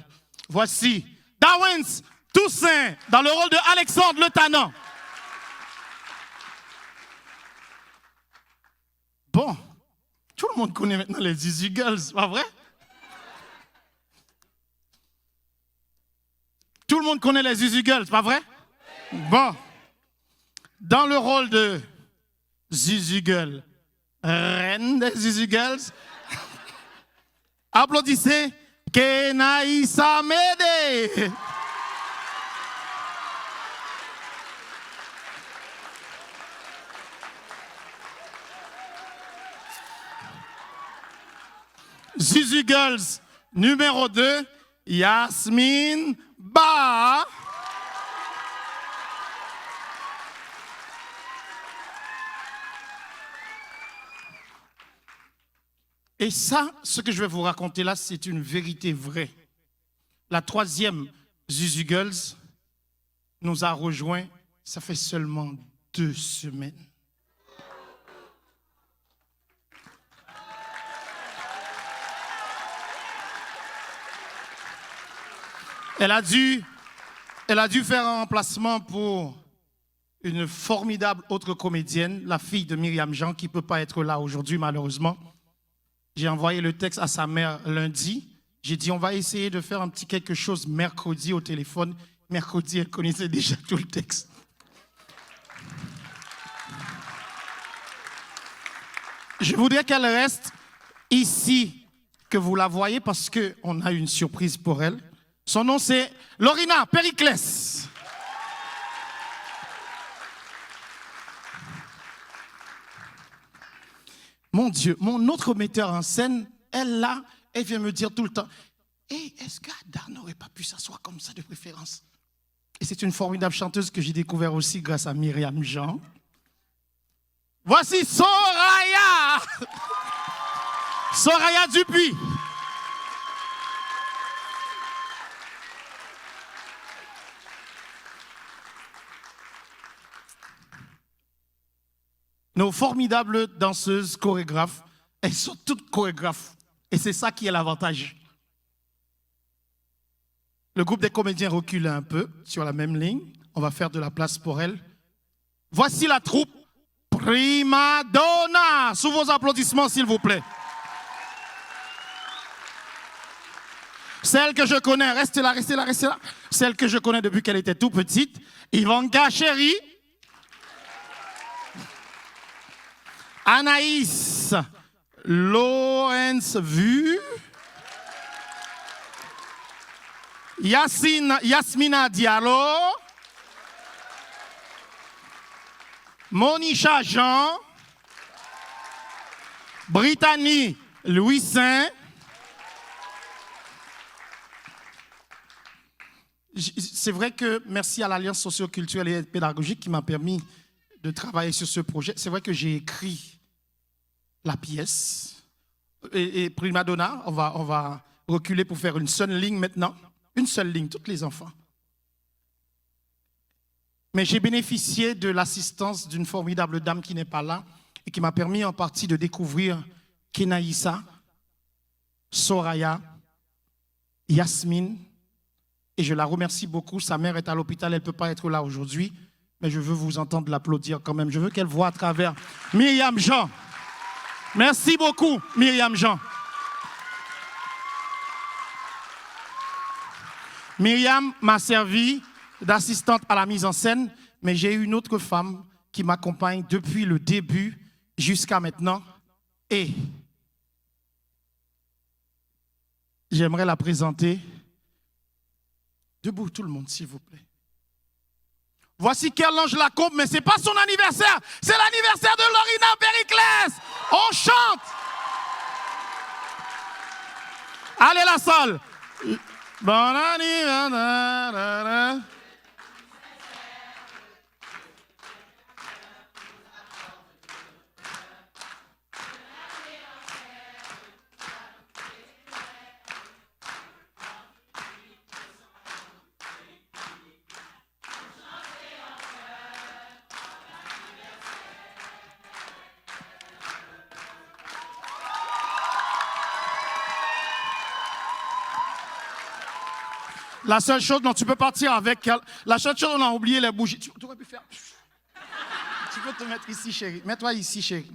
A: Voici Dawens Toussaint dans le rôle de Alexandre Le Tannant. Bon, tout le monde connaît maintenant les Zuzu Girls, pas vrai? Tout le monde connaît les Zuzu Girls, pas vrai? Bon, dans le rôle de Zuzu Girl, reine des Zuzu Girls, applaudissez Kenaïssa Médé. Zuzu Girls numéro 2, Yasmine Ba. Et ça, ce que je vais vous raconter là, c'est une vérité vraie. La 3e Zuzu Girls nous a rejoints, ça fait seulement 2 semaines. Elle a dû faire un remplacement pour une formidable autre comédienne, la fille de Myriam Jean, qui ne peut pas être là aujourd'hui malheureusement. J'ai envoyé le texte à sa mère lundi. J'ai dit, on va essayer de faire un petit quelque chose mercredi au téléphone. Mercredi, elle connaissait déjà tout le texte. Je voudrais qu'elle reste ici, que vous la voyez, parce qu'on a une surprise pour elle. Son nom, c'est Lorina Périclès. Mon Dieu, mon autre metteur en scène, elle là, elle vient me dire tout le temps, hey, est-ce qu'Adar n'aurait pas pu s'asseoir comme ça de préférence? Et c'est une formidable chanteuse que j'ai découvert aussi grâce à Myriam Jean. Voici Soraya! Soraya Dupuis. Nos formidables danseuses, chorégraphes, elles sont toutes chorégraphes. Et c'est ça qui est l'avantage. Le groupe des comédiens recule un peu sur la même ligne. On va faire de la place pour elles. Voici la troupe Prima Donna. Sous vos applaudissements, s'il vous plaît. Celle que je connais, restez là. Celle que je connais depuis qu'elle était tout petite, Ivanka Chéri. Anaïs Lorenz Vu, Yasmina Diallo, Monisha Jean, Brittany Louis Saint. C'est vrai que merci à l'Alliance socioculturelle et pédagogique qui m'a permis de travailler sur ce projet. C'est vrai que j'ai écrit la pièce. Et prima donna, on va reculer pour faire une seule ligne maintenant. Une seule ligne, tous les enfants. Mais j'ai bénéficié de l'assistance d'une formidable dame qui n'est pas là et qui m'a permis en partie de découvrir Kenaïssa, Soraya, Yasmine. Et je la remercie beaucoup. Sa mère est à l'hôpital, elle ne peut pas être là aujourd'hui. Mais je veux vous entendre l'applaudir quand même. Je veux qu'elle voie à travers Myriam Jean. Merci beaucoup, Myriam Jean. Myriam m'a servi d'assistante à la mise en scène, mais j'ai une autre femme qui m'accompagne depuis le début jusqu'à maintenant. Et j'aimerais la présenter. Debout tout le monde, s'il vous plaît. Voici Kerlange Lacombe, mais ce n'est pas son anniversaire, c'est l'anniversaire de Lorina Périclès. On chante. Allez la salle. Bon anniversaire. La seule chose dont tu peux partir avec, la seule chose on a oublié les bougies. Tu aurais pu faire. Tu peux te mettre ici, chérie. Mets-toi ici, chérie.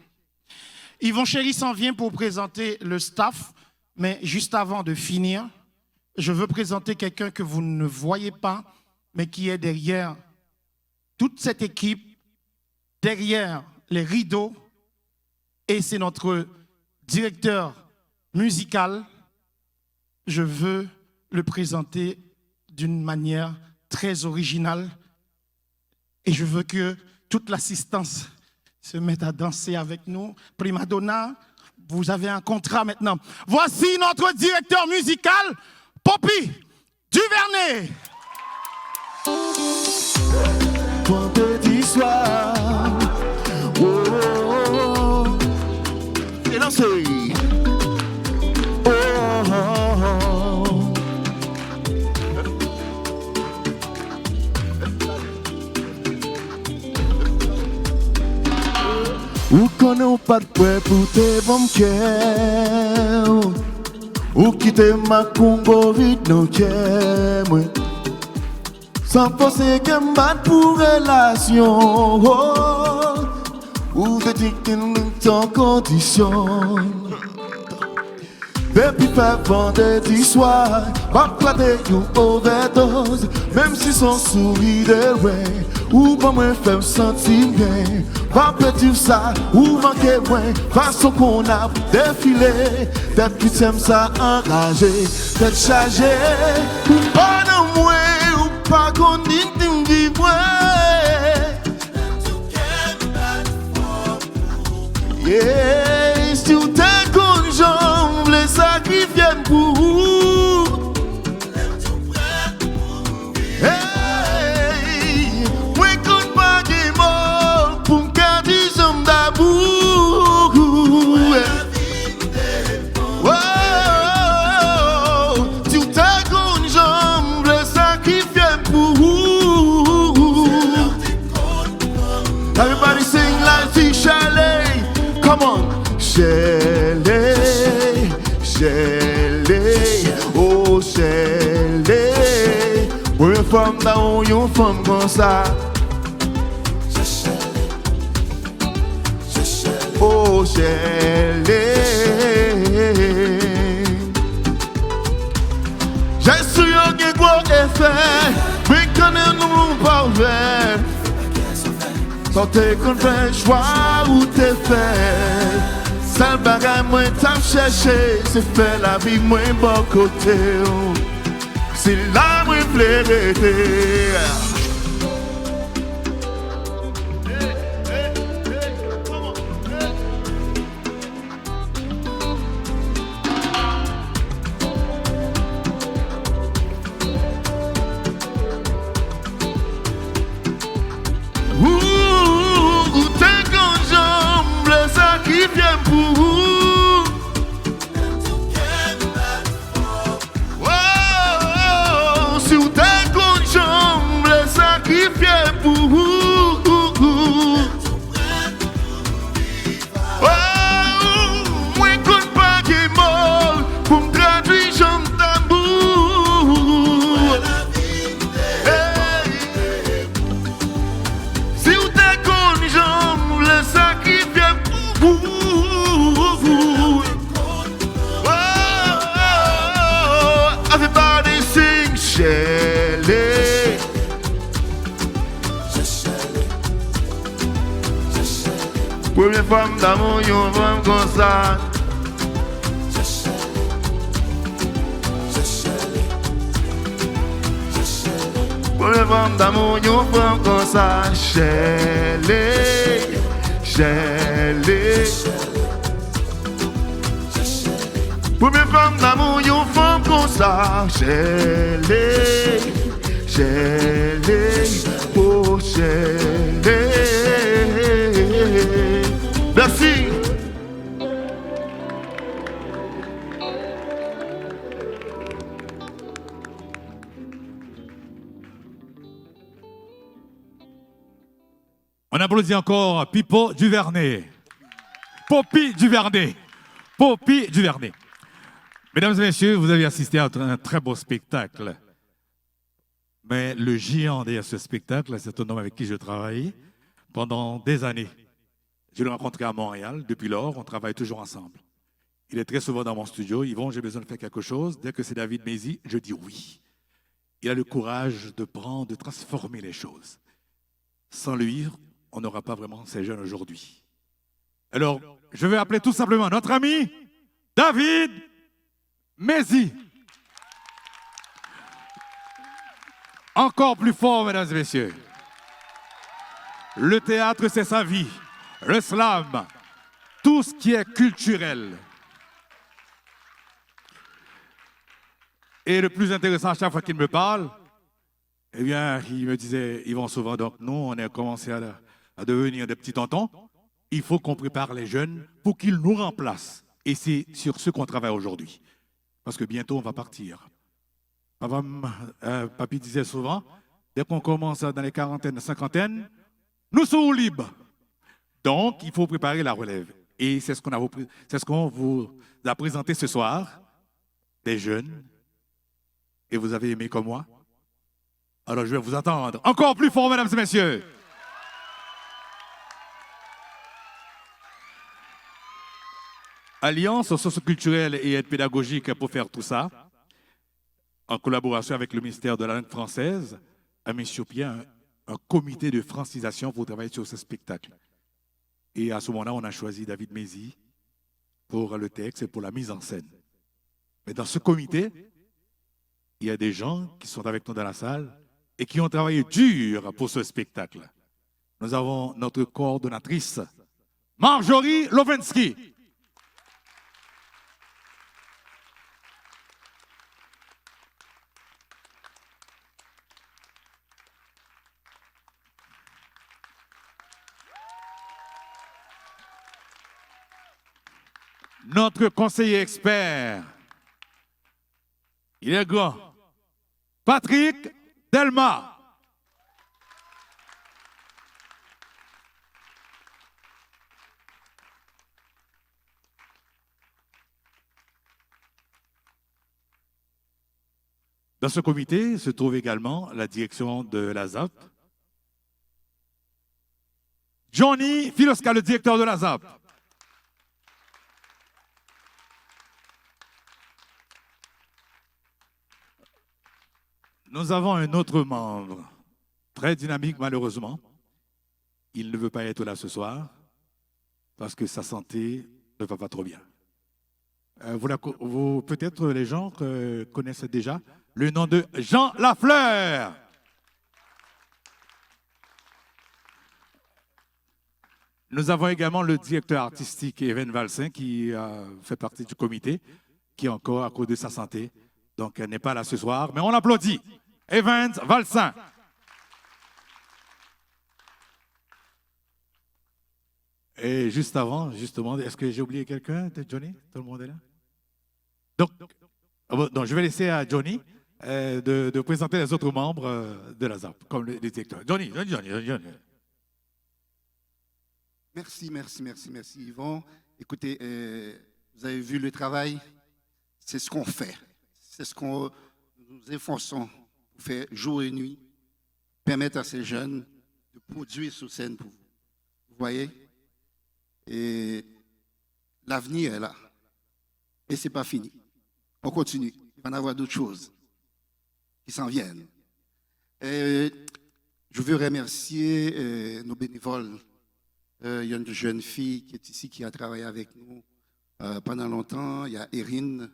A: Yvon Chéri s'en vient pour présenter le staff, mais juste avant de finir, je veux présenter quelqu'un que vous ne voyez pas, mais qui est derrière toute cette équipe, derrière les rideaux, et c'est notre directeur musical. Je veux le présenter d'une manière très originale et je veux que toute l'assistance se mette à danser avec nous. Prima donna, vous avez un contrat maintenant. Voici notre directeur musical, Poppy Duvernay.
J: Vendredi soir, oh, oh, oh. Et danser. Oh, oh, oh. Ou connais pas de prêt pour tes bons cœurs, ou quitter ma combo vite dans cœur, sans penser que m'bat pour relation, oh, ou te dire que nous en condition. Depuis fait vendredi soir, pas plater une overdose, même si son sourire de vrai, ou pas me faire sentir bien, pas petit ça, ou manquer moins, façon qu'on a défilé, peut-être que t'aimes ça enragé, peut-être chargé, ou pas dans moi, ou pas qu'on dit de vivre. Yeah, si tu t'es conjoint, les sacrifier pour vous. Hey, moi compte pas des mots pour me garder son d'amour. Oh, si tu t'es conjoint, les sacrifier pour vous. Everybody sing like the chalet. Come on, chalet, chalet, oh chalet. We're une femme là-haut, une femme comme ça. Oh chalet. J'ai su un gros effet, mais quand nous pas ouvert. Sortez qu'on fait choix ou t'es fait. Seul bagage moi t'as cherché, c'est fait la vie moi bon côté. C'est là moi plaisir. Première femme d'amour, une femme comme ça. Première femme d'amour, une femme comme ça. Shelley, Shelley. Première femme d'amour, une femme comme ça. Shelley, Shelley, oh Shelley. Merci.
K: On applaudit encore Pipo Duvernay. Poppy Duvernay. Poppy Duvernay. Mesdames et messieurs, vous avez assisté à un très beau spectacle. Mais le géant derrière ce spectacle, c'est un homme avec qui je travaille pendant des années. Je l'ai rencontré à Montréal. Depuis lors, on travaille toujours ensemble. Il est très souvent dans mon studio. Yvon, j'ai besoin de faire quelque chose. Dès que c'est David Mézy, je dis oui. Il a le courage de prendre, de transformer les choses. Sans lui, on n'aura pas vraiment ces jeunes aujourd'hui. Alors, je vais appeler tout simplement notre ami David Mézy. Encore plus fort, mesdames et messieurs. Le théâtre, c'est sa vie. Le slam, tout ce qui est culturel. Et le plus intéressant, à chaque fois qu'il me parle, eh bien, il me disait, ils vont souvent, donc nous, on a commencé à devenir des petits tontons. Il faut qu'on prépare les jeunes pour qu'ils nous remplacent. Et c'est sur ce qu'on travaille aujourd'hui. Parce que bientôt, on va partir. Papy disait souvent, dès qu'on commence dans les quarantaines, cinquantaines, nous sommes libres. Donc, il faut préparer la relève. Et c'est ce qu'on vous a présenté ce soir, des jeunes. Et vous avez aimé comme moi? Alors, je vais vous attendre encore plus fort, mesdames et messieurs. Alliance socioculturelle et aide pédagogique pour faire tout ça, en collaboration avec le ministère de la langue française, a mis sur pied un comité de francisation pour travailler sur ce spectacle. Et à ce moment-là, on a choisi David Mézy pour le texte et pour la mise en scène. Mais dans ce comité, il y a des gens qui sont avec nous dans la salle et qui ont travaillé dur pour ce spectacle. Nous avons notre coordonnatrice, Marjorie Lovensky. Notre conseiller expert, il est grand, Patrick Delma. Dans ce comité se trouve également la direction de la ZAP. Johnny Filoska, le directeur de la ZAP. Nous avons un autre membre, très dynamique malheureusement. Il ne veut pas être là ce soir parce que sa santé ne va pas trop bien. Peut-être les gens connaissent déjà le nom de Jean Lafleur. Nous avons également le directeur artistique Even Valsin qui fait partie du comité, qui est encore à cause de sa santé. Donc elle n'est pas là ce soir, mais on l'applaudit. Evans Valsin. Et juste avant, justement, est-ce que j'ai oublié quelqu'un, Johnny? Tout le monde est là? Donc, je vais laisser à Johnny de présenter les autres membres de la ZAP, comme le directeur. Johnny.
L: Merci, Yvon. Écoutez, vous avez vu le travail, c'est ce qu'on fait. C'est ce qu'on nous efforçons pour faire jour et nuit, permettre à ces jeunes de produire sur scène pour vous. Vous voyez? Et l'avenir est là. Et ce n'est pas fini. On continue. Il va y en avoir d'autres choses qui s'en viennent. Et je veux remercier nos bénévoles Il y a une jeune fille qui est ici, qui a travaillé avec nous pendant longtemps. Il y a Erin.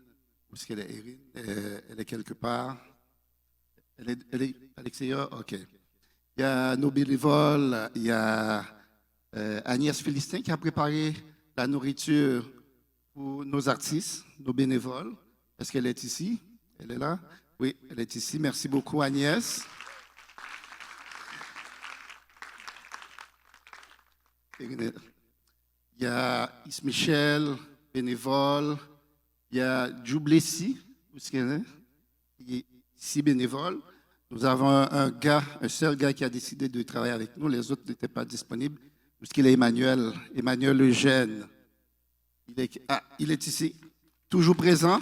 L: Où est-ce qu'elle est, Erin? Elle est quelque part. Elle est à l'extérieur? OK. Il y a nos bénévoles. Il y a Agnès Philistin qui a préparé la nourriture pour nos artistes, nos bénévoles. Est-ce qu'elle est ici? Elle est là? Oui, elle est ici. Merci beaucoup, Agnès. Il y a Ismichel, bénévole. Il y a Djoublessi, où est-ce qu'elle est? Il est ici bénévole. Nous avons un seul gars qui a décidé de travailler avec nous. Les autres n'étaient pas disponibles. Où est-ce qu'il est, Emmanuel? Emmanuel Eugène. Il est ici. Toujours présent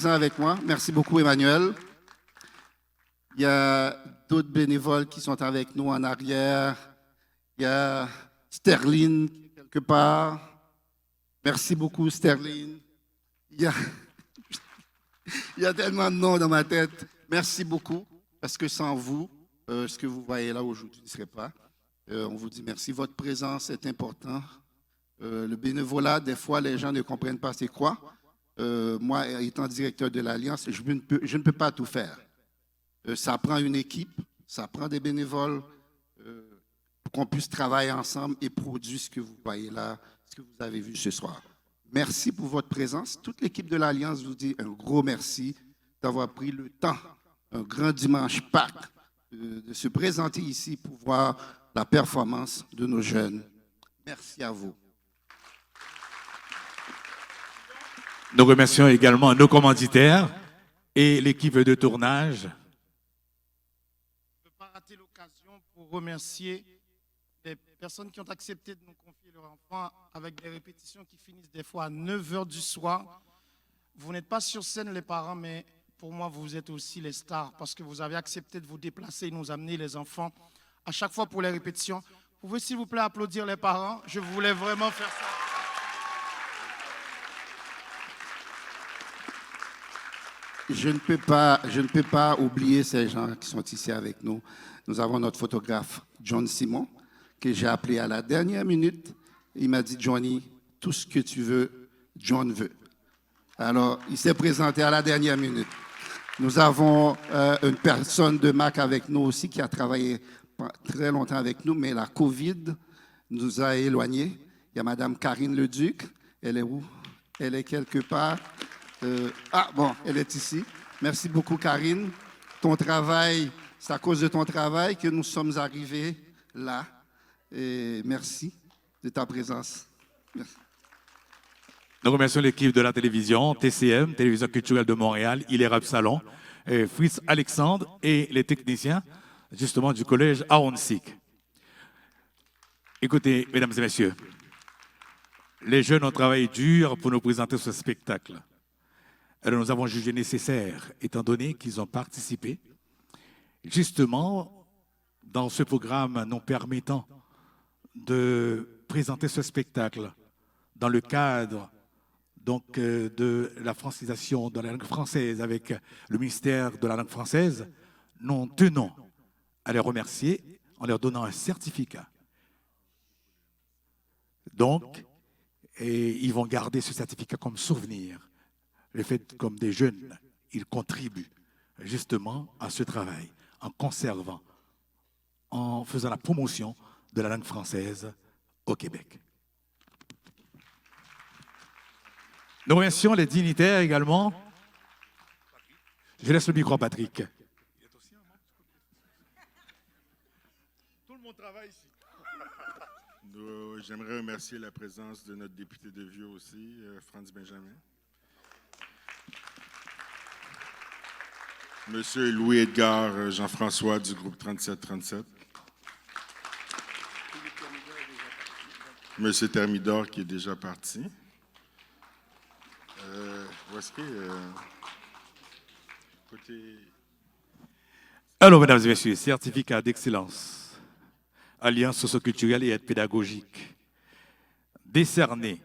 L: avec moi. Merci beaucoup, Emmanuel. Il y a d'autres bénévoles qui sont avec nous en arrière. Il y a Sterling, quelque part. Merci beaucoup, Sterling. Il y a tellement de noms dans ma tête. Merci beaucoup, parce que sans vous, ce que vous voyez là aujourd'hui ne serait pas. On vous dit merci. Votre présence est importante. Le bénévolat, des fois, les gens ne comprennent pas c'est quoi. Moi, étant directeur de l'Alliance, je ne peux pas tout faire. Ça prend une équipe, ça prend des bénévoles pour qu'on puisse travailler ensemble et produire ce que vous voyez là, ce que vous avez vu ce soir. Merci pour votre présence. Toute l'équipe de l'Alliance vous dit un gros merci d'avoir pris le temps, un grand dimanche Pâques, de se présenter ici pour voir la performance de nos jeunes. Merci à vous.
K: Nous remercions également nos commanditaires et l'équipe de tournage.
A: Je ne peux pas rater l'occasion pour remercier les personnes qui ont accepté de nous confier leur enfant avec des répétitions qui finissent des fois à 9 h du soir. Vous n'êtes pas sur scène les parents, mais pour moi, vous êtes aussi les stars parce que vous avez accepté de vous déplacer et nous amener les enfants à chaque fois pour les répétitions. Vous pouvez s'il vous plaît applaudir les parents? Je voulais vraiment faire ça.
L: Je ne peux pas oublier ces gens qui sont ici avec nous. Nous avons notre photographe, John Simon, que j'ai appelé à la dernière minute. Il m'a dit, Johnny, tout ce que tu veux, John veut. Alors, il s'est présenté à la dernière minute. Nous avons une personne de MAC avec nous aussi qui a travaillé très longtemps avec nous, mais la COVID nous a éloignés. Il y a Mme Karine Leduc. Elle est où? Elle est quelque part. Elle est ici. Merci beaucoup, Karine. Ton travail, c'est à cause de ton travail que nous sommes arrivés là. Et merci de ta présence. Merci.
K: Nous remercions l'équipe de la télévision, TCM, Télévision culturelle de Montréal, Hilaire Absalon, Fritz Alexandre et les techniciens, justement, du collège Aronsik. Écoutez, mesdames et messieurs, les jeunes ont travaillé dur pour nous présenter ce spectacle. Alors nous avons jugé nécessaire, étant donné qu'ils ont participé, justement, dans ce programme nous permettant de présenter ce spectacle dans le cadre donc, de la francisation de la langue française avec le ministère de la langue française. Nous tenons à les remercier en leur donnant un certificat. Donc, ils vont garder ce certificat comme souvenir. Le fait comme des jeunes, ils contribuent justement à ce travail en conservant, en faisant la promotion de la langue française au Québec. Nous remercions les dignitaires également. Je laisse le micro à Patrick.
M: Tout le monde travaille ici. J'aimerais remercier la présence de notre député de Vieux aussi, Franz Benjamin. Monsieur Louis-Edgar Jean-François du groupe 3737. Monsieur Thermidor qui est déjà parti. Où est-ce que... côté...
K: Alors, mesdames et messieurs, certificat d'excellence, Alliance socioculturelle et aide pédagogique, décerné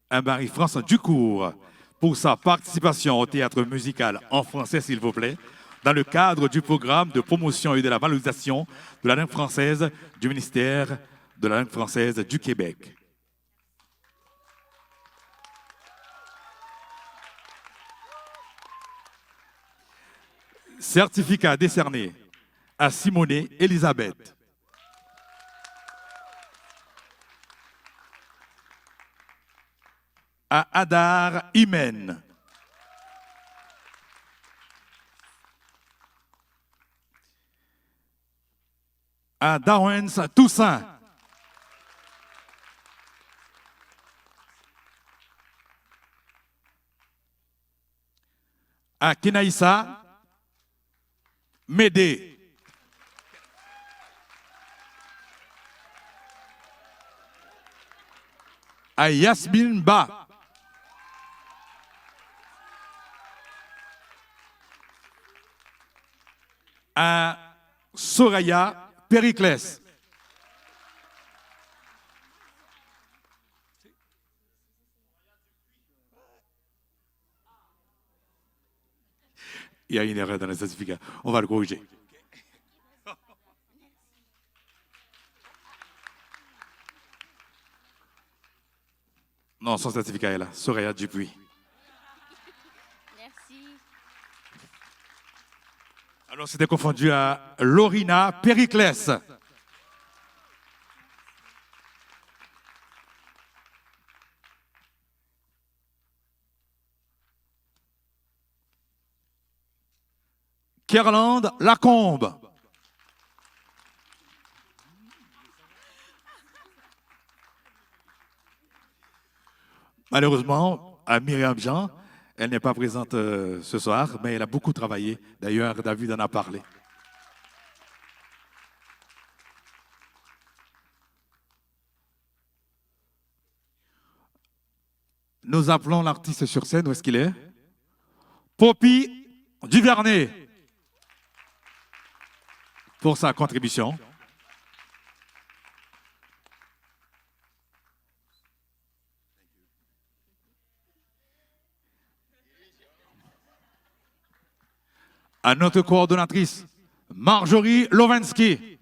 K: à Marie-France Ducour pour sa participation au théâtre musical en français, s'il vous plaît, dans le cadre du programme de promotion et de la valorisation de la langue française du ministère de la langue française du Québec. Certificat décerné à Simonet Elisabeth. À Adar Imen. À Dawens Toussaint. À Kenaïssa Médé. À Yasmine Ba. À Soraya Périclès. Il y a une erreur dans le certificat. On va le corriger. Non, son certificat est là. Soraya Dupuis.
G: Merci.
K: Alors, c'était confondu à Lorina Périclès. Kerland Lacombe. Malheureusement, à Myriam Jean, elle n'est pas présente ce soir, mais elle a beaucoup travaillé. D'ailleurs, David en a parlé. Nous appelons l'artiste sur scène. Où est-ce qu'il est? Poppy Duvernay, pour sa contribution. À notre coordonnatrice, Marjorie Lovensky.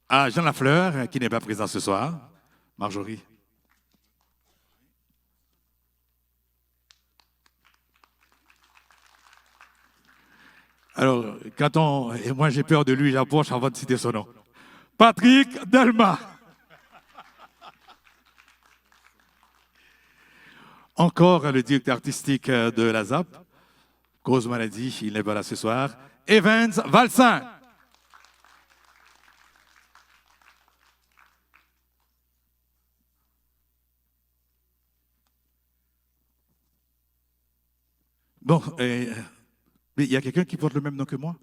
K: À Jean Lafleur, qui n'est pas présent ce soir. Marjorie. Alors, et moi j'ai peur de lui, j'approche avant de citer son nom. Patrick Delma. Encore le directeur artistique de la ZAP, cause maladie, il n'est pas là ce soir. Evans Valsin. Bon, mais il y a quelqu'un qui porte le même nom que moi?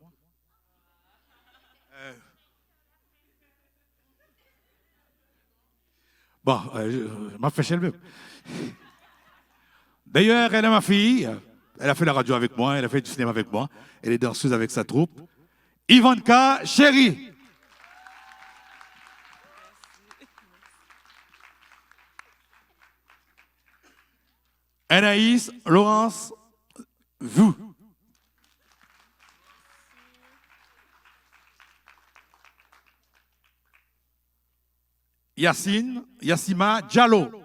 K: Bon, je m'en fais chez le même. D'ailleurs, elle est ma fille. Elle a fait la radio avec moi, elle a fait du cinéma avec moi. Elle est danseuse avec sa troupe. Ivanka Chéri. Anaïs Laurence Vous. Yassima Diallo.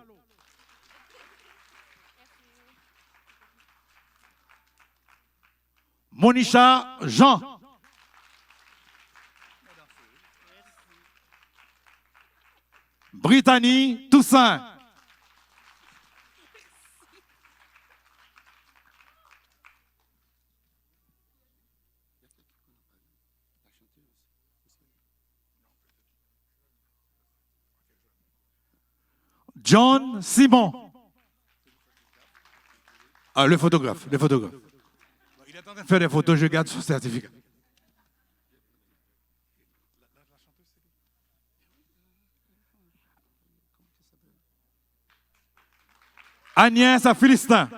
K: Monisha Jean. Brittany Toussaint. John Simon. Ah, le photographe. Il est en train de faire des photos, je garde son certificat. Agnès Philistin.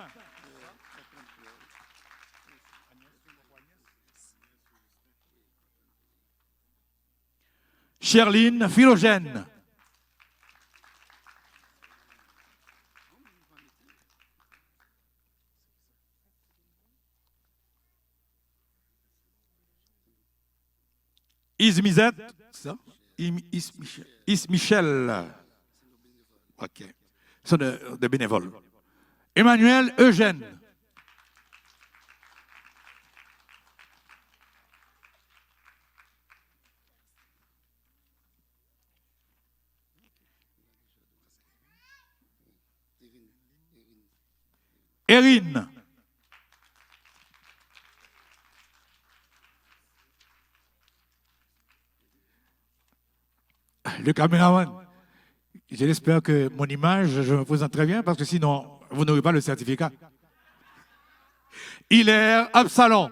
K: Sherline Philogène. Ismizet, c'est ça? Ismichel. Ok. Ce sont des bénévoles. Emmanuel Eugène. Erin. Le caméraman. J'espère que mon image, je me présente très bien parce que sinon, vous n'aurez pas le certificat. Hilaire Absalon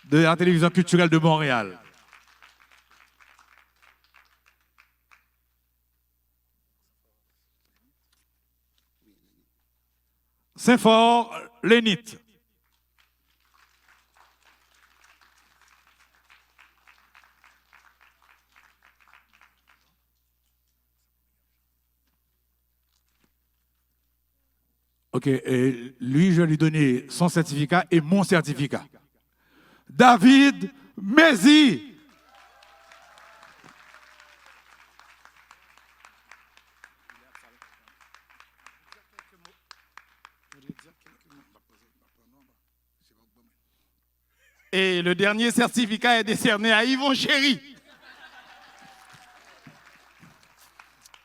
K: de la télévision culturelle de Montréal. Saint-Fort, Lénite. Ok, et lui, je vais lui donner son certificat et mon certificat. David Mézi.
A: Et le dernier certificat est décerné à Yvon Chéry.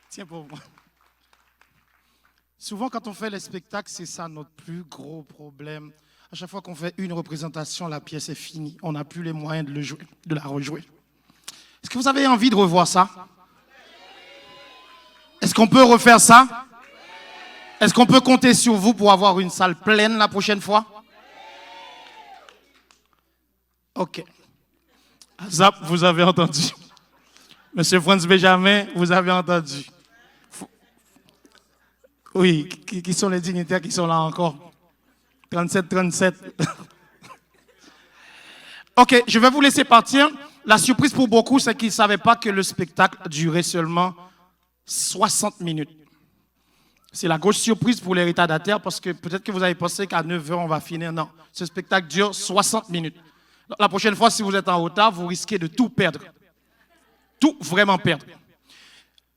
A: Tiens pour moi. Souvent, quand on fait les spectacles, c'est ça notre plus gros problème. À chaque fois qu'on fait une représentation, la pièce est finie. On n'a plus les moyens de, le jouer, de la rejouer. Est-ce que vous avez envie de revoir ça? Est-ce qu'on peut refaire ça? Est-ce qu'on peut compter sur vous pour avoir une salle pleine la prochaine fois? Ok. Zap, vous avez entendu. Monsieur Franz Benjamin, vous avez entendu. Oui, qui sont les dignitaires qui sont là encore? 37. Ok, je vais vous laisser partir. La surprise pour beaucoup, c'est qu'ils ne savaient pas que le spectacle durait seulement 60 minutes. C'est la grosse surprise pour les retardataires parce que peut-être que vous avez pensé qu'à 9h, on va finir. Non, ce spectacle dure 60 minutes. La prochaine fois, si vous êtes en retard, vous risquez de tout perdre. Tout vraiment perdre.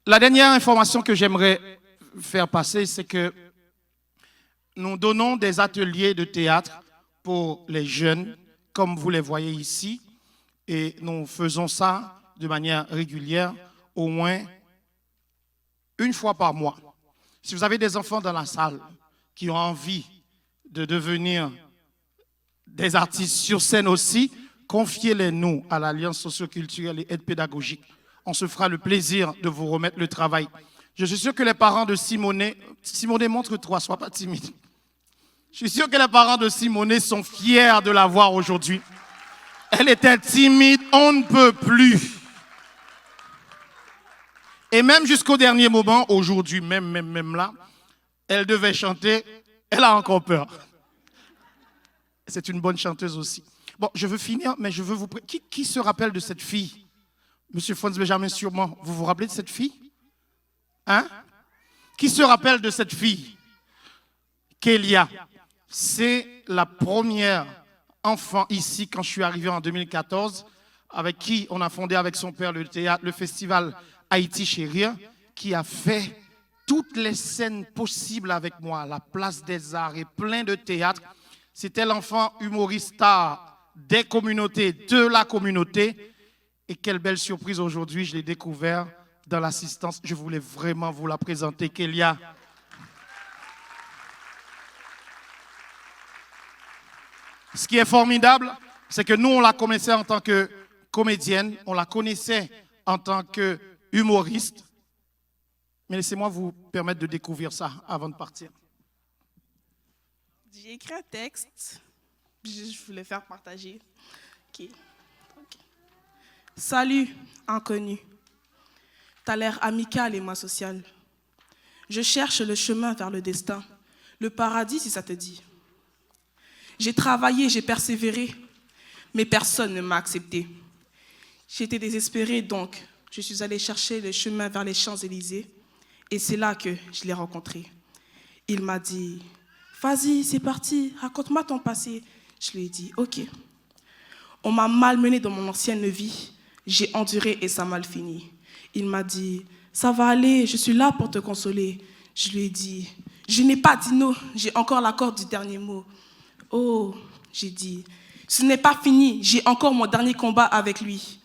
A: La dernière information que j'aimerais faire passer, c'est que nous donnons des ateliers de théâtre pour les jeunes, comme vous les voyez ici, et nous faisons ça de manière régulière, au moins une fois par mois. Si vous avez des enfants dans la salle qui ont envie de devenir des artistes sur scène aussi, confiez-les nous à l'Alliance socioculturelle et aide pédagogique. On se fera le plaisir de vous remettre le travail. Je suis sûr que les parents de Simonet, montre-toi, sois pas timide. Je suis sûr que les parents de Simonet sont fiers de la voir aujourd'hui. Elle était timide, on ne peut plus. Et même jusqu'au dernier moment, aujourd'hui, même là, elle devait chanter, elle a encore peur. C'est une bonne chanteuse aussi. Bon, je veux finir, mais je veux vous... Qui se rappelle de cette fille? Monsieur Franz Benjamin, sûrement. Vous vous rappelez de cette fille? Hein? Qui se rappelle de cette fille? Kélia. C'est la première enfant ici, quand je suis arrivé en 2014, avec qui on a fondé avec son père le théâtre, le festival Haïti Chérie, qui a fait toutes les scènes possibles avec moi, la place des arts et plein de théâtres. C'était l'enfant humoriste des communautés, de la communauté. Et quelle belle surprise aujourd'hui, je l'ai découvert dans l'assistance. Je voulais vraiment vous la présenter, Kélia. Ce qui est formidable, c'est que nous, on la connaissait en tant que comédienne, on la connaissait en tant que humoriste. Mais laissez-moi vous permettre de découvrir ça avant de partir.
N: J'ai écrit un texte, je voulais faire partager. Okay. Salut, inconnu. T'as l'air amical et moi social. Je cherche le chemin vers le destin, le paradis si ça te dit. J'ai travaillé, j'ai persévéré, mais personne ne m'a accepté. J'étais désespérée, donc je suis allée chercher le chemin vers les Champs-Élysées et c'est là que je l'ai rencontré. Il m'a dit, vas-y, c'est parti, raconte-moi ton passé. Je lui ai dit, ok. On m'a malmenée dans mon ancienne vie. J'ai enduré et ça a mal fini. Il m'a dit, ça va aller, je suis là pour te consoler. Je lui ai dit, je n'ai pas dit non, j'ai encore l'accord du dernier mot. Oh, j'ai dit, ce n'est pas fini, j'ai encore mon dernier combat avec lui.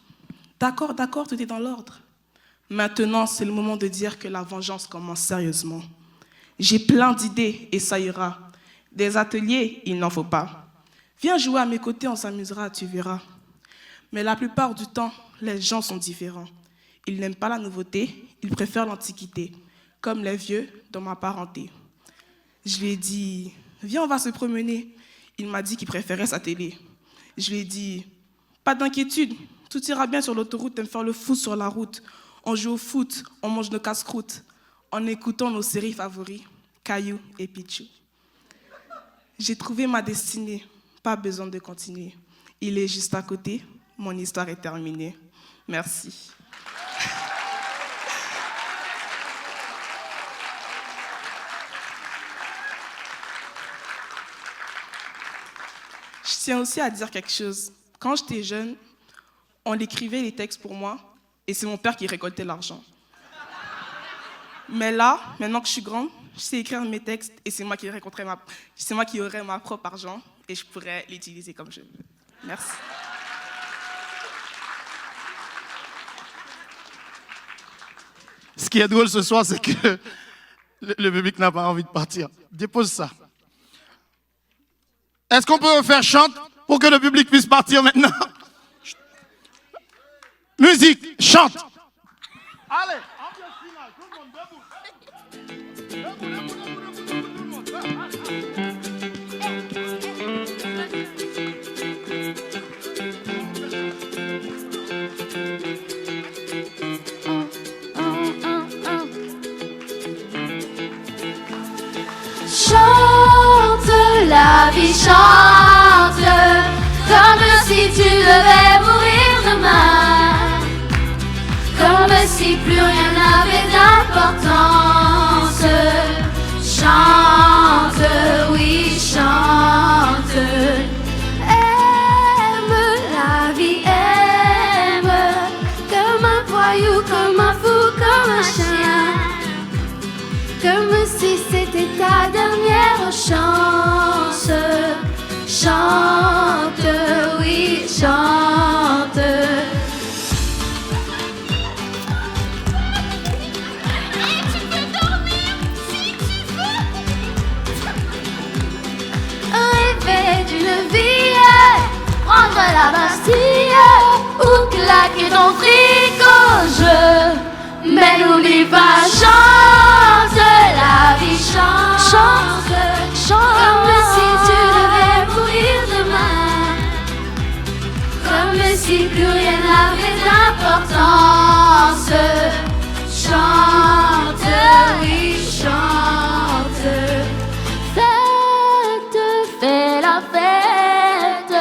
N: D'accord, tout est dans l'ordre. Maintenant, c'est le moment de dire que la vengeance commence sérieusement. J'ai plein d'idées et ça ira. Des ateliers, il n'en faut pas. Viens jouer à mes côtés, on s'amusera, tu verras. Mais la plupart du temps, les gens sont différents. Ils n'aiment pas la nouveauté, ils préfèrent l'antiquité, comme les vieux dans ma parenté. Je lui ai dit, viens, on va se promener. Il m'a dit qu'il préférait sa télé. Je lui ai dit, pas d'inquiétude, tout ira bien sur l'autoroute, t'aimes faire le fou sur la route. On joue au foot, on mange nos casse-croûtes, en écoutant nos séries favoris, Caillou et Pichou. J'ai trouvé ma destinée, pas besoin de continuer. Il est juste à côté, mon histoire est terminée. Merci. Je tiens aussi à dire quelque chose. Quand j'étais jeune, on écrivait les textes pour moi et c'est mon père qui récoltait l'argent. Mais là, maintenant que je suis grande, je sais écrire mes textes et c'est moi qui aurais ma propre argent et je pourrais l'utiliser comme je veux. Merci.
A: Ce qui est drôle ce soir, c'est que le public n'a pas envie de partir. Dépose ça. Est-ce qu'on peut refaire chante pour que le public puisse partir maintenant? Musique, chante. Allez, ambiance finale, tout le monde debout.
B: Chante, la vie chante, comme si tu devais mourir demain, comme si plus rien n'avait d'importance. Chante, oui, chante. Aime la vie, aime, comme un voyou, comme un fou, comme un chien. Comme si c'était ta dernière chance. Chante, oui, chante. Et tu peux dormir si tu veux. Rêver d'une vie, prendre la Bastille ou claquer ton fric au jeu. Mais n'oublie pas, chante, la vie chante, chante, chante. Comme si tu devais mourir demain, comme si plus rien n'avait d'importance. Chante, oui, chante. Fais la fête,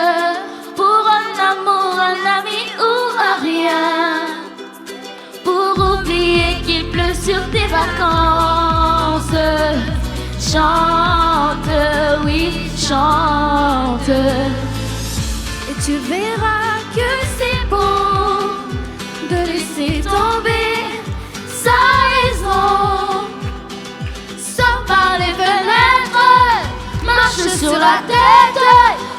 B: pour un amour, un ami ou un rien. Pour oublier qu'il pleut sur tes vacances. Chante, oui, chante. Et tu verras que c'est bon de laisser tomber sa raison. Sors par les fenêtres, marche sur la tête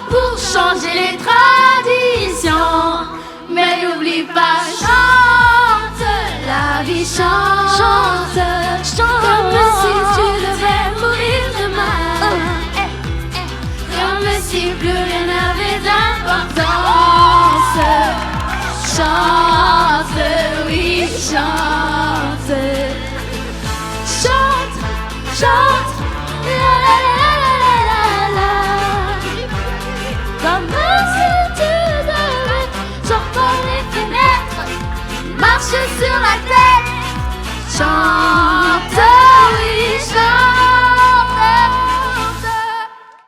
B: pour changer les traditions. Mais n'oublie pas, chante, la vie chante, chante, chante. Comme si tu devais mourir demain, comme si plus rien n'avait d'importance. Chante, oui, chante. Chante, chante, la la la la la la. Comme si tu devais sortir les fenêtres, marche sur la tête, chante.